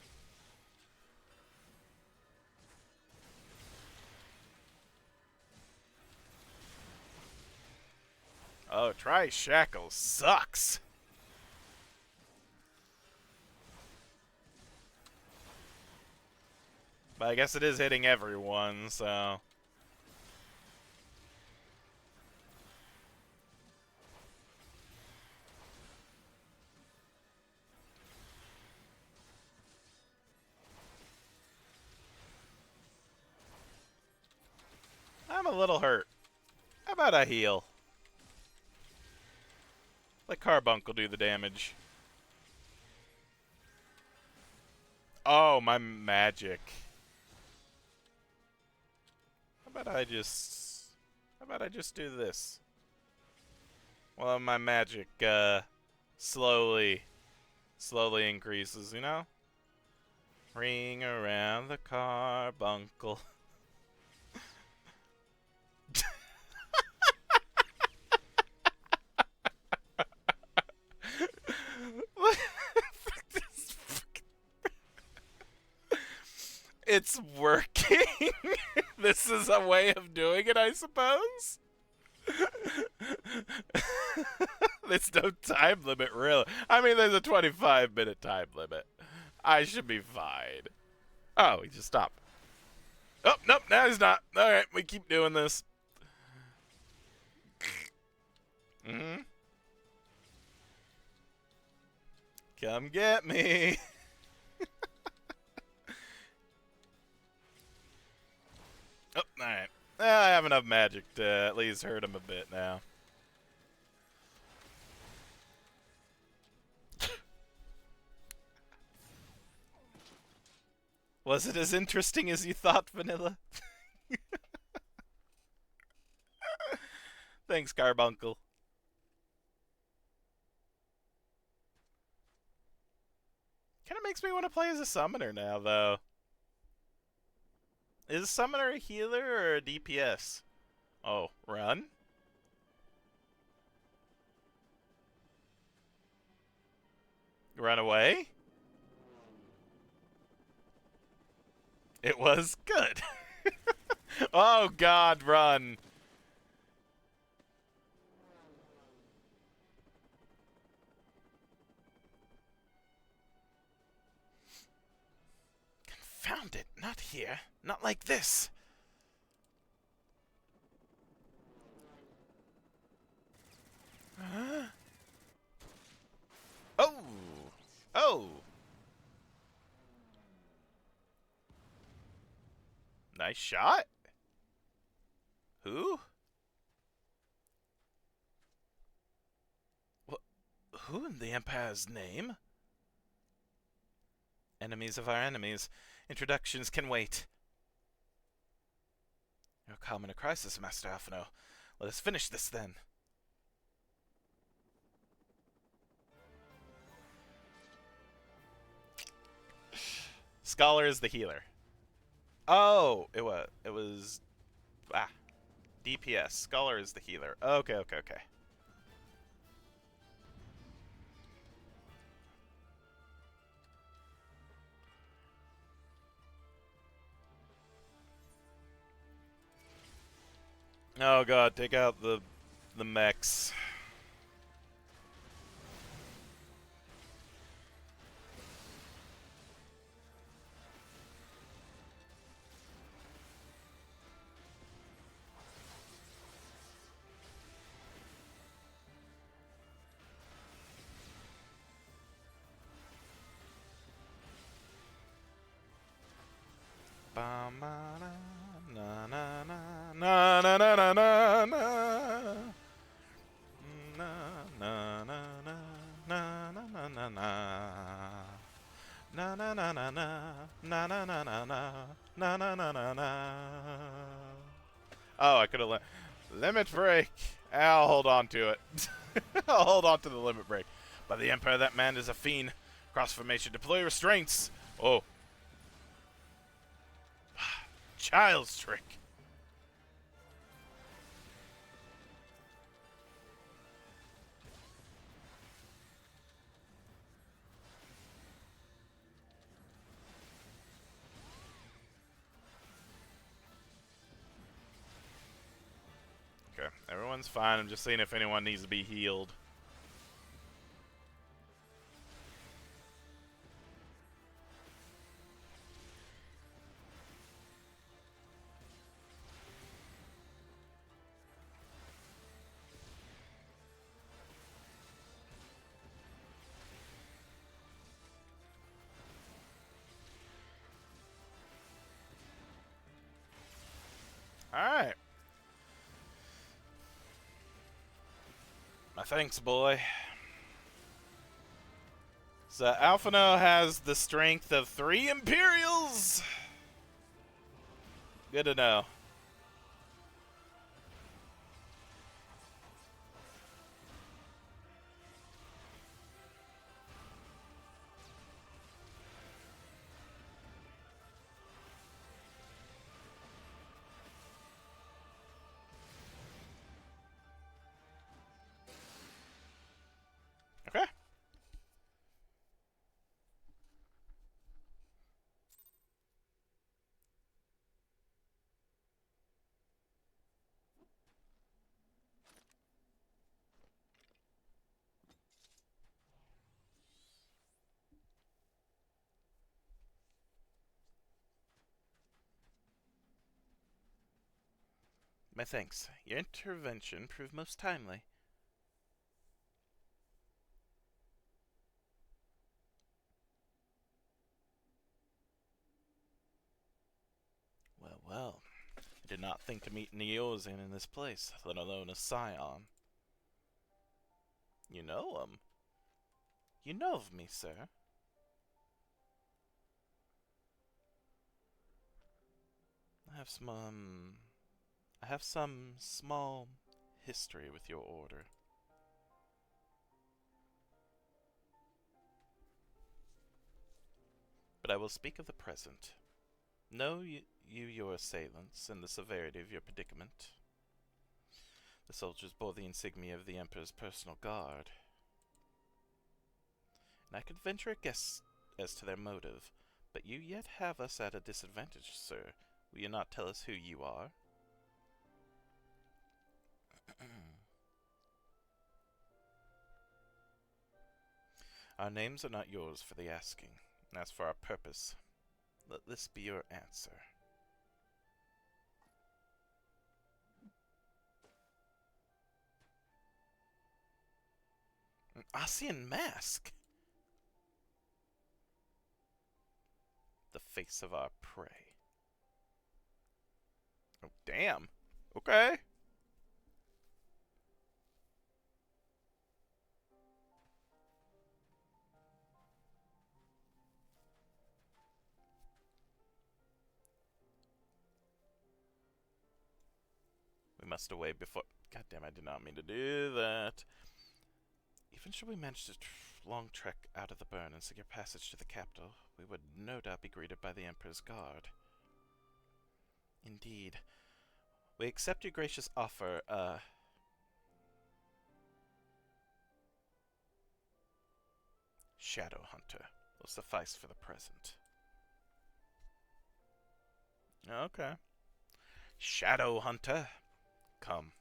Oh, try Shackle sucks. But I guess it is hitting everyone, so... I'm a little hurt. How about I heal? Let Carbuncle do the damage. Oh, my magic. How about I just do this? Well, my magic, slowly increases, you know? Ring around the Carbuncle. It's working. This is a way of doing it, I suppose. There's no time limit, really. I mean, there's a 25-minute time limit. I should be fine. Oh, he just stopped. Oh, nope, now he's not. Alright, we keep doing this. Come get me. Oh, alright. I have enough magic to at least hurt him a bit now. Was it as interesting as you thought, Vanilla? Thanks, Carbuncle. Kind of makes me want to play as a summoner now, though. Is a summoner a healer or a DPS? Oh, run? Run away? It was good. Oh god, run. Confound it, not here. Not like this. Huh? Oh! Oh! Nice shot. Who? Who in the Empire's name? Enemies of our enemies. Introductions can wait. You're calm in a crisis, Master Alphino. Let us finish this, then. Scholar is the healer. Oh, it was DPS. Scholar is the healer. Okay. Oh god, take out the mechs. na na na na na na na na na. Na na na na na na na na na. Na na na na na na na na na na na na na na. Oh, I could have limit break. I'll hold on to it. I'll hold on to the limit break. By the Empire, that man is a fiend. Cross formation, deploy restraints. Oh, child's trick. Okay, everyone's fine. I'm just seeing if anyone needs to be healed. Alright. My thanks, boy. So Alphino has the strength of 3 Imperials! Good to know. Okay. My thanks. Your intervention proved most timely. Well, well. I did not think to meet an Eorzan in this place, let alone a Scion. You know him? You know of me, sir? I have some small history with your order. But I will speak of the present. Know you your assailants and the severity of your predicament. The soldiers bore the insignia of the Emperor's personal guard. And I could venture a guess as to their motive, but you yet have us at a disadvantage, sir. Will you not tell us who you are? Our names are not yours for the asking. As for our purpose, let this be your answer. An Asian mask? The face of our prey. Oh, damn. Okay. We must away before... God damn, I did not mean to do that. Even should we manage to long trek out of the burn and secure passage to the capital, we would no doubt be greeted by the Emperor's guard. Indeed. We accept your gracious offer, Shadow Hunter will suffice for the present. Okay. Shadow Hunter, come.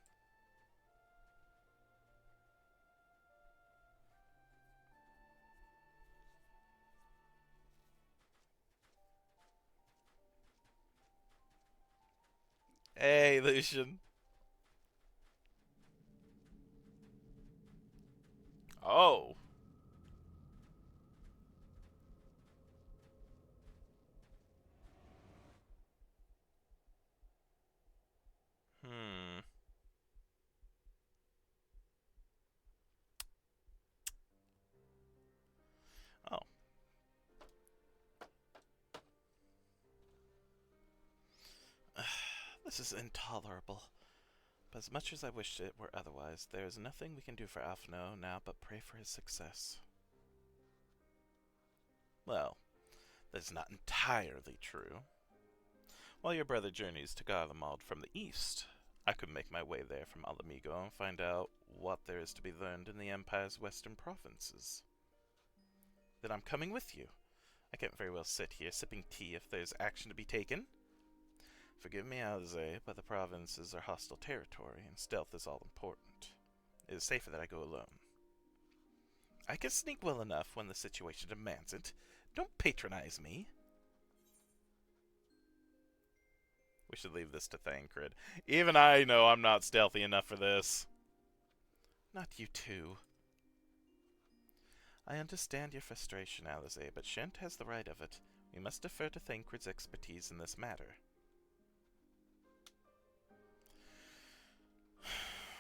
Hey, Lucian. Oh. This is intolerable. But as much as I wish it were otherwise, there is nothing we can do for Alphino now but pray for his success. Well, that is not entirely true. While your brother journeys to Garlemald from the east, I could make my way there from Alamigo and find out what there is to be learned in the Empire's western provinces. Then I'm coming with you. I can't very well sit here sipping tea if there's action to be taken. Forgive me, Alize, but the provinces are hostile territory, and stealth is all important. It is safer that I go alone. I can sneak well enough when the situation demands it. Don't patronize me. We should leave this to Thancred. Even I know I'm not stealthy enough for this. Not you too. I understand your frustration, Alize, but Shent has the right of it. We must defer to Thancred's expertise in this matter.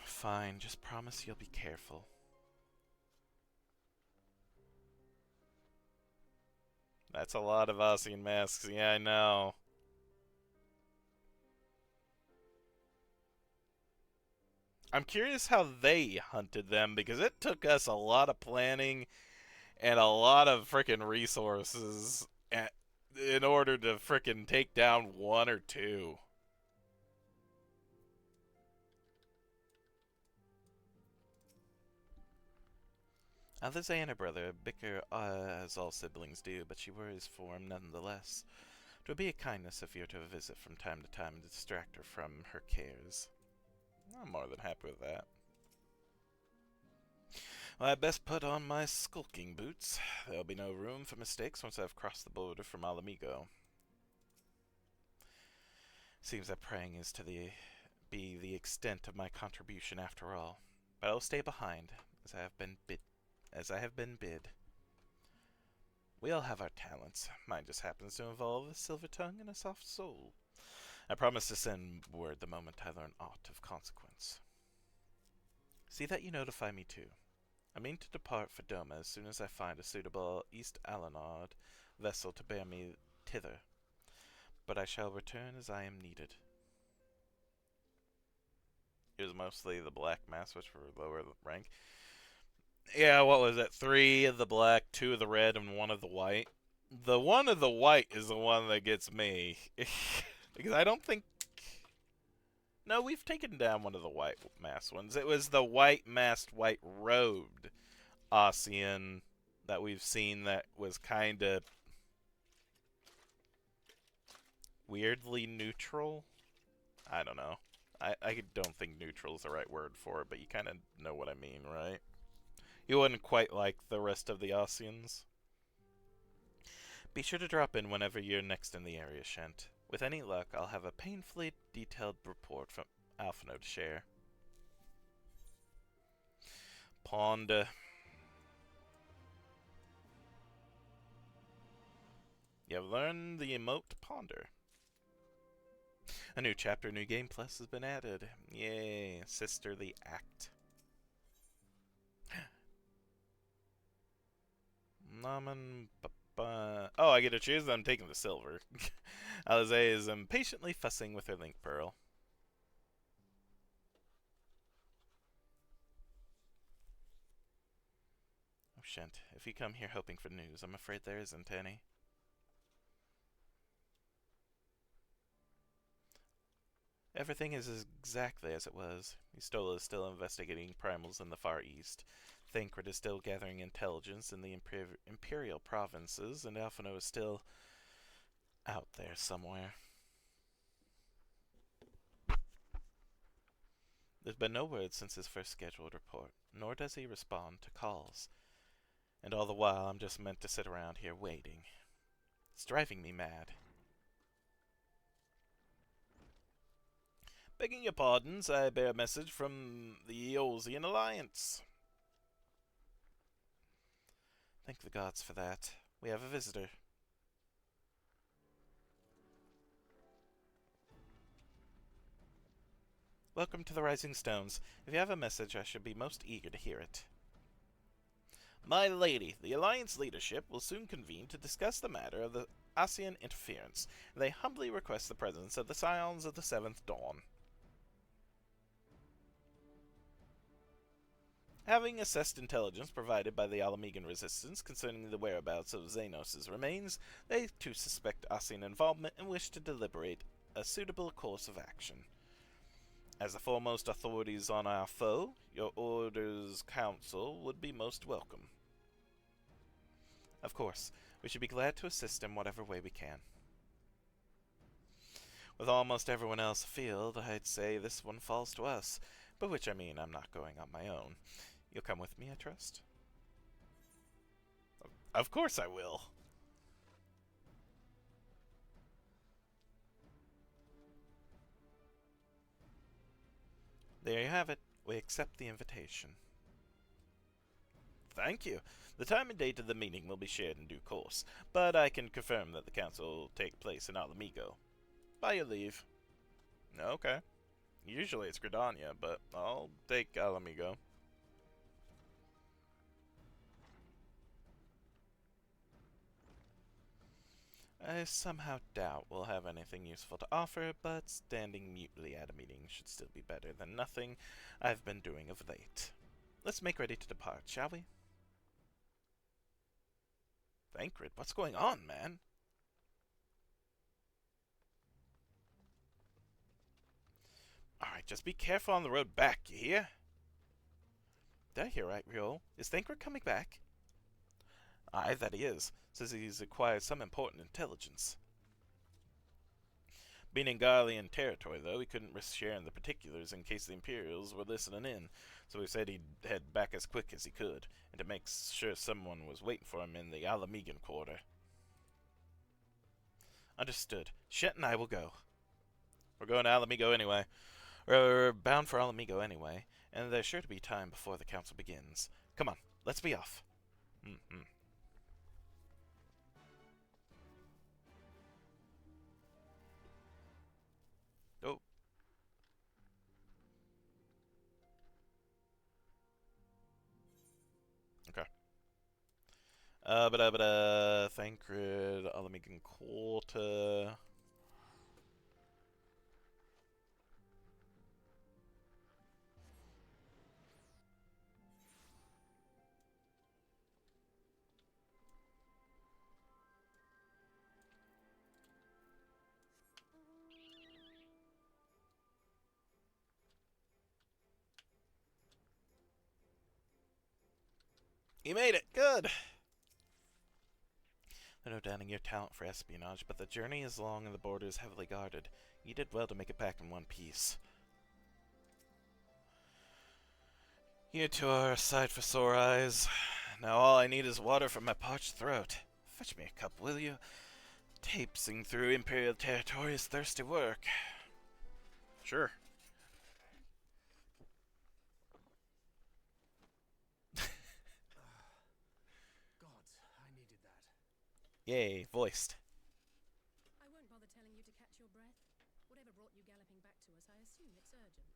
Fine, just promise you'll be careful. That's a lot of Ossian masks, yeah, I know. I'm curious how they hunted them, because it took us a lot of planning and a lot of frickin' resources in order to frickin' take down one or two. Alize and her brother bicker as all siblings do, but she worries for him nonetheless. It would be a kindness if you were to visit from time to time to distract her from her cares. I'm more than happy with that. Well, I'd best put on my skulking boots. There'll be no room for mistakes once I've crossed the border from Alamigo. Seems that praying is to be the extent of my contribution after all. But I'll stay behind, as I have been bid. We all have our talents. Mine just happens to involve a silver tongue and a soft soul. I promise to send word the moment I learn aught of consequence. See that you notify me too. I mean to depart for Doma as soon as I find a suitable East Alanard vessel to bear me thither. But I shall return as I am needed. It was mostly the black mass, which were lower rank. Yeah, what was it? 3 of the black, 2 of the red, and 1 of the white. The 1 of the white is the one that gets me. Because I don't think... No, we've taken down 1 of the white masked ones. It was the white masked, white robed Ossian that we've seen that was kind of weirdly neutral. I don't know. I don't think neutral is the right word for it, but you kind of know what I mean, right? He wasn't quite like the rest of the Ossians. Be sure to drop in whenever you're next in the area, Shent. With any luck, I'll have a painfully detailed report from Alphino to share. Ponda. You've learned the emote Ponder. A new chapter, New Game Plus has been added. Yay, Sisterly Act. Naman. Oh, I get to choose? I'm taking the silver. Alize is impatiently fussing with her link pearl. Oh, Shent, if you come here hoping for news, I'm afraid there isn't any. Everything is exactly as it was. Yustola is still investigating primals in the Far East. Thancred is still gathering intelligence in the Imperial provinces, and Alphino is still out there somewhere. There's been no word since his first scheduled report, nor does he respond to calls. And all the while, I'm just meant to sit around here waiting. It's driving me mad. Begging your pardons, I bear a message from the Eosian Alliance. Thank the gods for that. We have a visitor. Welcome to the Rising Stones. If you have a message, I should be most eager to hear it. My lady, the Alliance leadership will soon convene to discuss the matter of the Asian interference. They humbly request the presence of the Scions of the Seventh Dawn. Having assessed intelligence provided by the Alamegan resistance concerning the whereabouts of Xenos' remains, they too suspect Asian involvement and wish to deliberate a suitable course of action. As the foremost authorities on our foe, your Order's counsel would be most welcome. Of course, we should be glad to assist in whatever way we can. With almost everyone else afield, I'd say this one falls to us, by which I mean I'm not going on my own. You'll come with me, I trust? Of course I will. There you have it. We accept the invitation. Thank you. The time and date of the meeting will be shared in due course, but I can confirm that the council will take place in Alamigo. By your leave. Okay. Usually it's Gridania, but I'll take Alamigo. I somehow doubt we'll have anything useful to offer, but standing mutely at a meeting should still be better than nothing I've been doing of late. Let's make ready to depart, shall we? Thancred, what's going on, man? Alright, just be careful on the road back, you hear? Did I hear right, Riol? Is Thancred coming back? Aye, that he is. Says he's acquired some important intelligence. Being in Garlean territory, though, he couldn't risk sharing the particulars in case the Imperials were listening in, so he said he'd head back as quick as he could, and to make sure someone was waiting for him in the Alamegan quarter. Understood. Shet and I will go. We're going to Alamigo anyway. We're bound for Alamigo anyway, and there's sure to be time before the council begins. Come on, let's be off. Oh. Okay. Thancred, Alamegan Quarter. You made it! Good! There's no doubting your talent for espionage, but the journey is long and the border is heavily guarded. You did well to make it back in one piece. You two are a sight for sore eyes. Now all I need is water for my parched throat. Fetch me a cup, will you? Tapsing through Imperial territory is thirsty work. Sure. God, I needed that. Yay, voiced. I won't bother telling you to catch your breath. Whatever brought you galloping back to us, I assume it's urgent.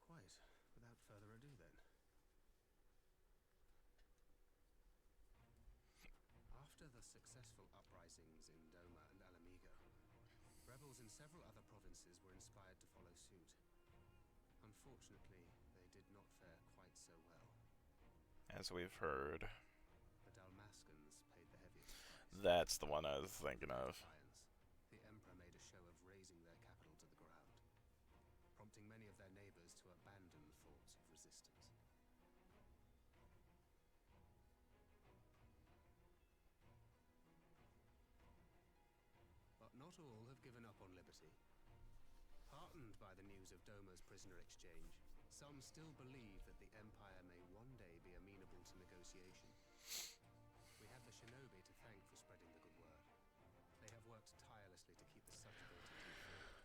Quite. Without further ado, then. After the successful uprisings in Doma and Alamigo, rebels in several other provinces were inspired to follow suit. Unfortunately, they did not fare quite so well. As we've heard. The Dalmascans paid the heaviest price. That's the one I was thinking of. The Emperor made a show of razing their capital to the ground, prompting many of their neighbors to abandon thoughts of resistance. But not all have given up on liberty. Heartened by the news of Doma's prisoner exchange, some still believe that the Empire may one day be amenable to negotiation. We have the shinobi to thank for spreading the good word. They have worked tirelessly to keep the subjugated informed,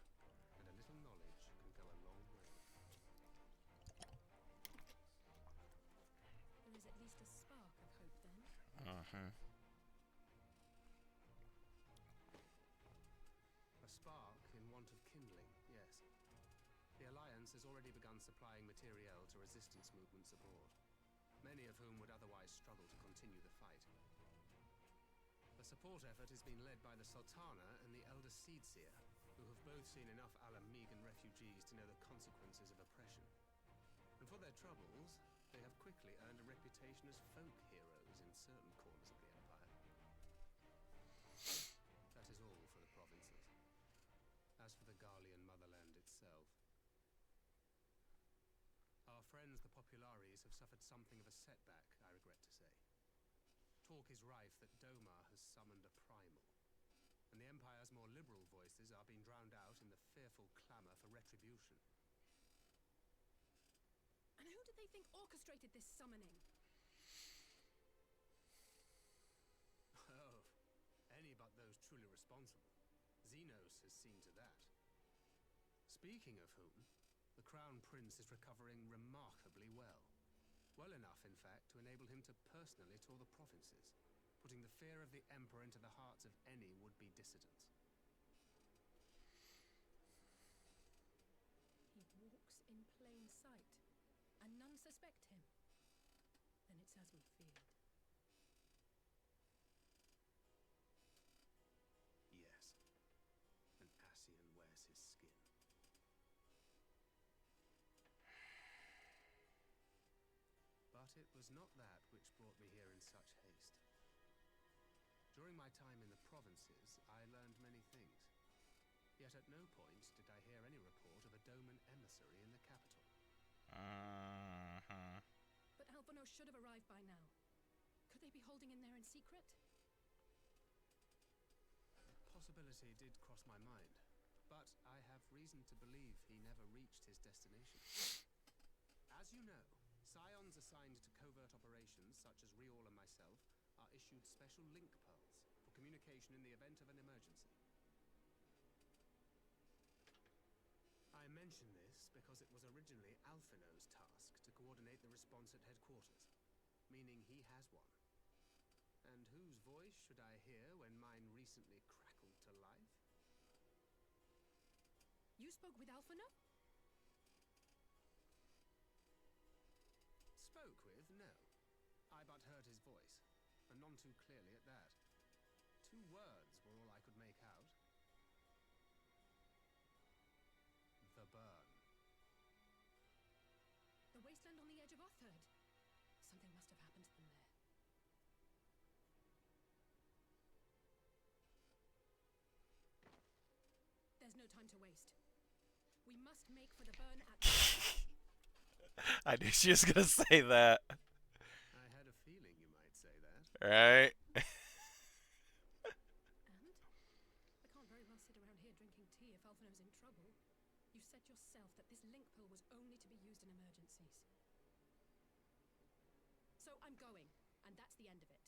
and a little knowledge can go a long way. There is at least a spark of hope, then. A spark in want of kindling, yes. The Alliance has already begun supplying materiel to resistance movements abroad, many of whom would otherwise struggle to continue the fight. The support effort has been led by the Sultana and the Elder Seedseer, who have both seen enough Alamegan refugees to know the consequences of oppression. And for their troubles, they have quickly earned a reputation as folk heroes in certain corners of the Empire. That is all for the provinces. As for the Garlean motherland itself, our friends the Populares have suffered something of a setback, I regret to say. Talk is rife that Domar has summoned a primal, and the Empire's more liberal voices are being drowned out in the fearful clamour for retribution. And who do they think orchestrated this summoning? Oh, any but those truly responsible. Xenos has seen to that. Speaking of whom, the Crown Prince is recovering remarkably well. Well enough, in fact, to enable him to personally tour the provinces, putting the fear of the Emperor into the hearts of any would-be dissidents. He walks in plain sight, and none suspect him. Then it's as we feared. Yes, an Ascian wears his skin. But it was not that which brought me here in such haste. During my time in the provinces, I learned many things. Yet at no point did I hear any report of a Doman emissary in the capital. But Alphonse should have arrived by now. Could they be holding in there in secret? Possibility did cross my mind, but I have reason to believe he never reached his destination. As you know, Scions assigned to covert operations, such as Riol and myself, are issued special link pearls for communication in the event of an emergency. I mention this because it was originally Alphino's task to coordinate the response at headquarters, meaning he has one. And whose voice should I hear when mine recently crackled to life? You spoke with Alphino? Spoke with? No. I but heard his voice, and none too clearly at that. 2 words were all I could make out. The burn. The wasteland on the edge of Otherd. Something must have happened to them there. There's no time to waste. We must make for the burn at once. I knew she was gonna say that. I had a feeling you might say that. Right? And? I can't very well sit around here drinking tea if Alphino's in trouble. You said yourself that this link pill was only to be used in emergencies. So I'm going, and that's the end of it.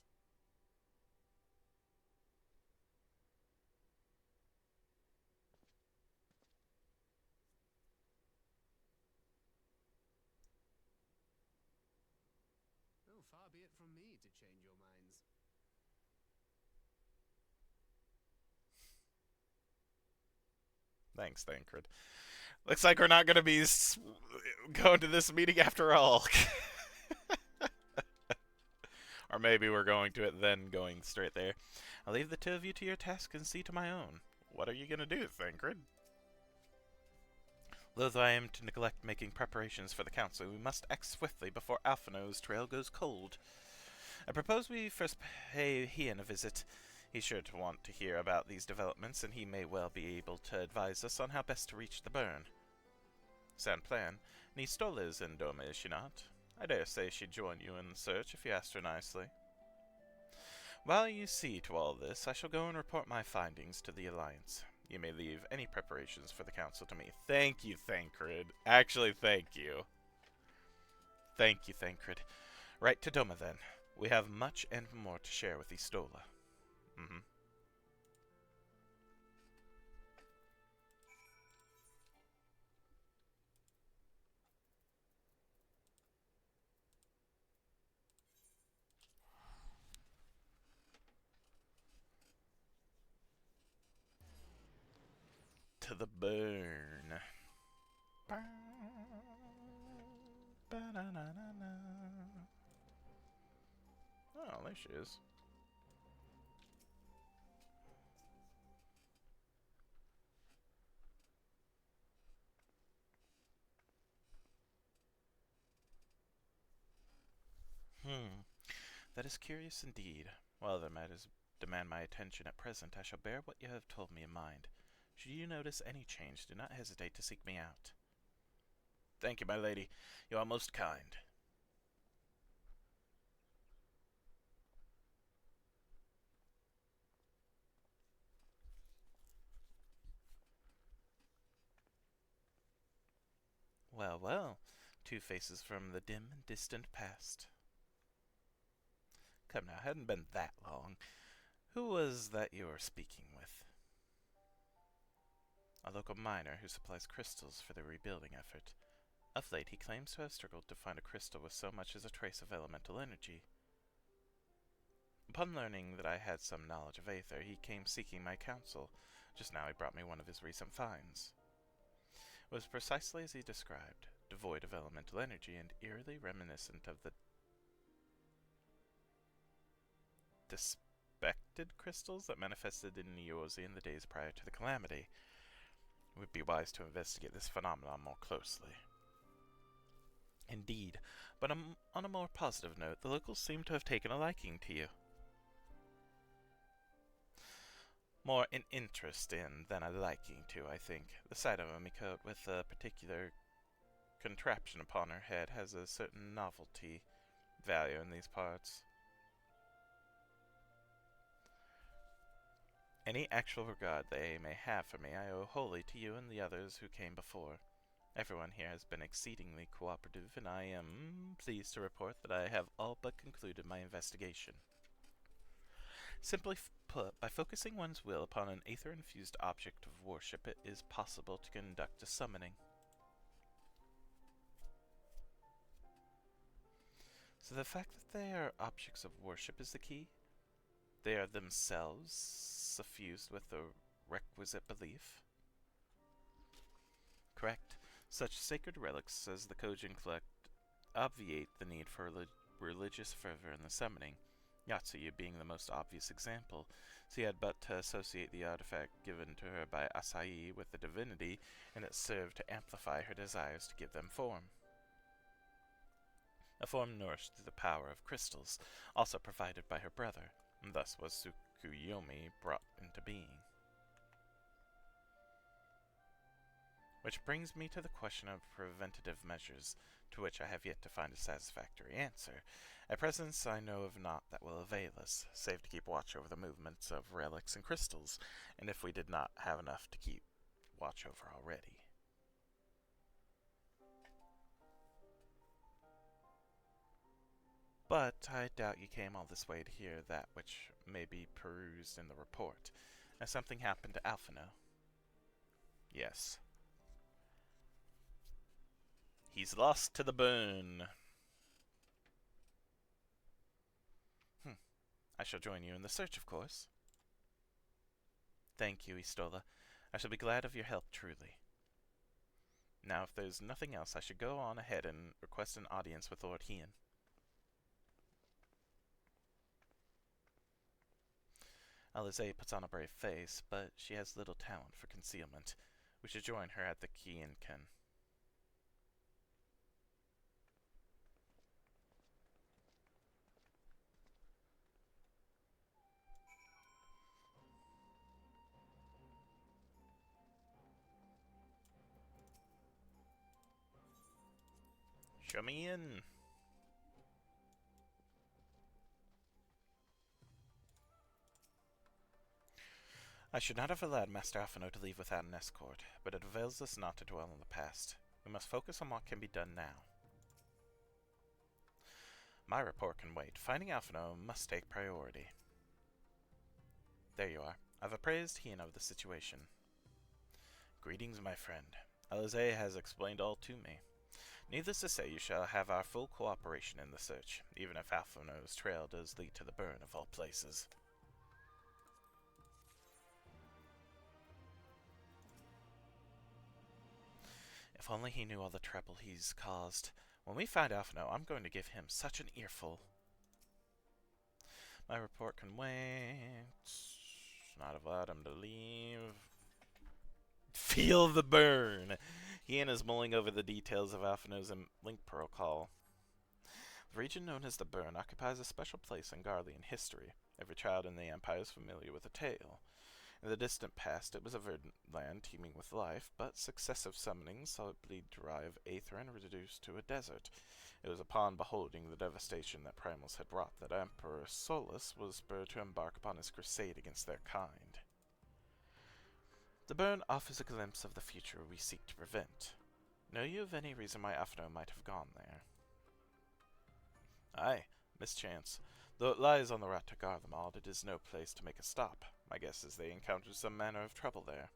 Oh, far be it from me to change your minds. Thanks, Thancred. Looks like we're not going to be going to this meeting after all. Or maybe we're going to it, then going straight there. I'll leave the 2 of you to your task and see to my own. What are you going to do, Thancred? Loath I am to neglect making preparations for the council, we must act swiftly before Alphino's trail goes cold. I propose we first pay Hien a visit. He's sure to want to hear about these developments, and he may well be able to advise us on how best to reach the burn. Sound plan. Nistola is in Doma, is she not? I dare say she'd join you in the search if you asked her nicely. While you see to all this, I shall go and report my findings to the Alliance. You may leave any preparations for the council to me. Thank you, Thancred. Actually, thank you. Thank you, Thancred. Right to Doma, then. We have much and more to share with Istola. To the burn. Oh, there she is. That is curious indeed. Well, the matters demand my attention at present. I shall bear what you have told me in mind. Should you notice any change, do not hesitate to seek me out. Thank you, my lady. You are most kind. Well, well, two faces from the dim and distant past. Come now, hadn't been that long. Who was that you were speaking with? A local miner who supplies crystals for the rebuilding effort. Of late, he claims to have struggled to find a crystal with so much as a trace of elemental energy. Upon learning that I had some knowledge of Aether, he came seeking my counsel. Just now he brought me one of his recent finds. It was precisely as he described, devoid of elemental energy and eerily reminiscent of the dispected crystals that manifested in Neozi in the days prior to the calamity. It would be wise to investigate this phenomenon more closely. Indeed, but on a more positive note, the locals seem to have taken a liking to you. More an interest in than a liking to, I think. The sight of a Mikote with a particular contraption upon her head has a certain novelty value in these parts. Any actual regard they may have for me I owe wholly to you and the others who came before. Everyone here has been exceedingly cooperative, and I am pleased to report that I have all but concluded my investigation. Simply put, by focusing one's will upon an aether-infused object of worship, it is possible to conduct a summoning. So the fact that they are objects of worship is the key? They are themselves suffused with the requisite belief? Correct. Such sacred relics as the Kojin collect obviate the need for religious fervor in the summoning, Yotsuyu being the most obvious example, so he had but to associate the artifact given to her by Asai with the divinity, and it served to amplify her desires to give them form. A form nourished through the power of crystals, also provided by her brother, and thus was Tsukuyomi brought into being. Which brings me to the question of preventative measures, to which I have yet to find a satisfactory answer. At present I know of naught that will avail us, save to keep watch over the movements of relics and crystals, and if we did not have enough to keep watch over already. But I doubt you came all this way to hear that which may be perused in the report. Has something happened to Alphino? Yes. He's lost to the burn. I shall join you in the search, of course. Thank you, Istola. I shall be glad of your help, truly. Now, if there's nothing else, I should go on ahead and request an audience with Lord Hien. Alize puts on a brave face, but she has little talent for concealment. We should join her at the Kiinken. Show me in. I should not have allowed Master Alphino to leave without an escort, but it avails us not to dwell on the past. We must focus on what can be done now. My report can wait. Finding Alphino must take priority. There you are. I've appraised Hien of the situation. Greetings, my friend. Alize has explained all to me. Needless to say, you shall have our full cooperation in the search, even if Alphino's trail does lead to the burn of all places. If only he knew all the trouble he's caused. When we find Alphino, I'm going to give him such an earful. My report can wait. Not allowed him to leave. Feel the burn! Hien is mulling over the details of Alphino's link protocol. The region known as the Burn occupies a special place in Garlean history. Every child in the Empire is familiar with the tale. In the distant past, it was a verdant land teeming with life, but successive summonings saw it bleed dry of aether and reduced to a desert. It was upon beholding the devastation that primals had wrought that Emperor Solus was spurred to embark upon his crusade against their kind. The Burn offers a glimpse of the future we seek to prevent. Know you of any reason why Alphino might have gone there? Aye, mischance. Though it lies on the route to Garlemald, it is no place to make a stop. My guess is they encountered some manner of trouble there.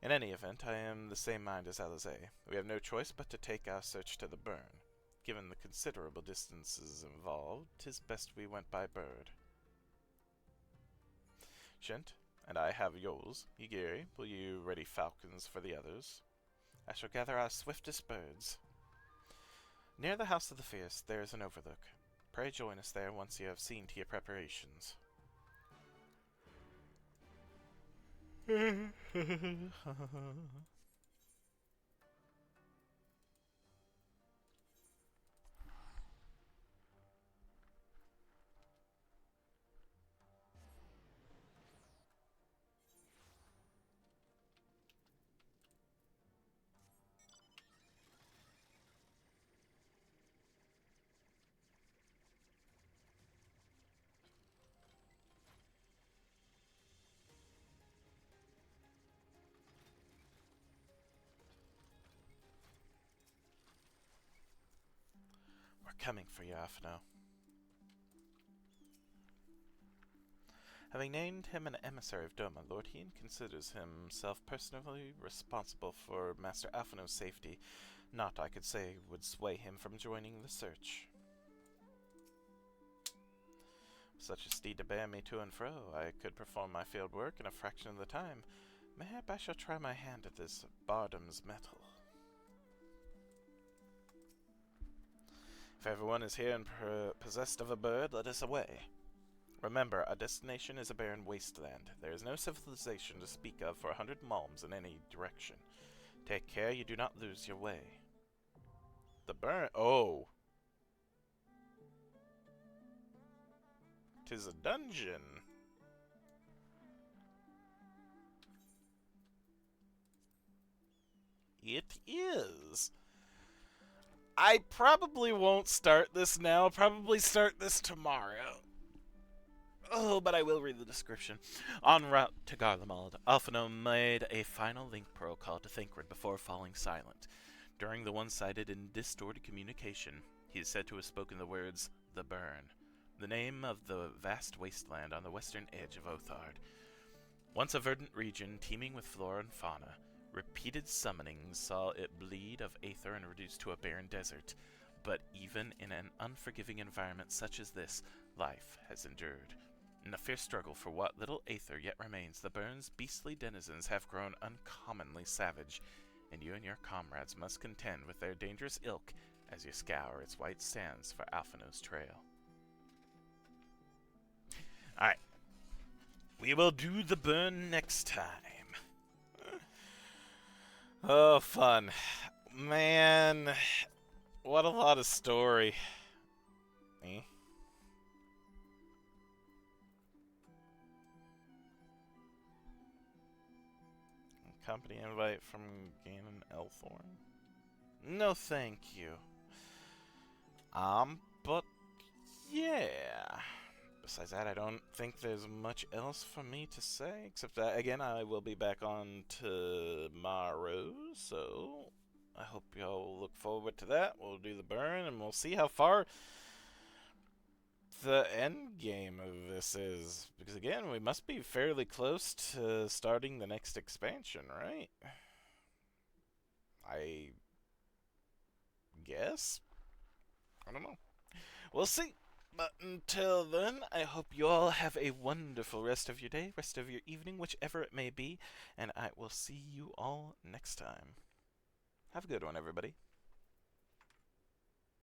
In any event, I am the same mind as Alizé. We have no choice but to take our search to the Burn. Given the considerable distances involved, 'tis best we went by bird. Shent, and I have yours. Igiri, will you ready falcons for the others? I shall gather our swiftest birds. Near the House of the Fierce there is an overlook. Pray join us there once you have seen to your preparations. We're coming for you, Alphino. Having named him an emissary of Doma, Lord Hien considers himself personally responsible for Master Alphino's safety. Naught I could say would sway him from joining the search. With such a steed to bear me to and fro, I could perform my field work in a fraction of the time. Mayhap I shall try my hand at this Bardam's metal. If everyone is here and possessed of a bird, let us away. Remember, our destination is a barren wasteland. There is no civilization to speak of for 100 malms in any direction. Take care you do not lose your way. The Burn— oh! 'Tis a dungeon. It is. I probably won't start this now. I'll probably start this tomorrow. Oh, but I will read the description. En route to Garlemald, Alphino made a final link pearl call to Thancred before falling silent. During the one-sided and distorted communication, he is said to have spoken the words, "The Burn," the name of the vast wasteland on the western edge of Othard. Once a verdant region teeming with flora and fauna, repeated summonings saw it bleed of aether and reduced to a barren desert. But even in an unforgiving environment such as this, life has endured. In the fierce struggle for what little aether yet remains, the Burn's beastly denizens have grown uncommonly savage, and you and your comrades must contend with their dangerous ilk as you scour its white sands for Alphino's trail. Alright. We will do the Burn next time. Oh, fun. Man, what a lot of story. Eh? Company invite from Ganon Elthorn? No, thank you. But yeah. Besides that, I don't think there's much else for me to say, except that, again, I will be back on tomorrow, so I hope y'all look forward to that. We'll do the Burn, and we'll see how far the end game of this is. Because, again, we must be fairly close to starting the next expansion, right? I guess? I don't know. We'll see. But until then, I hope you all have a wonderful rest of your day, rest of your evening, whichever it may be, and I will see you all next time. Have a good one, everybody.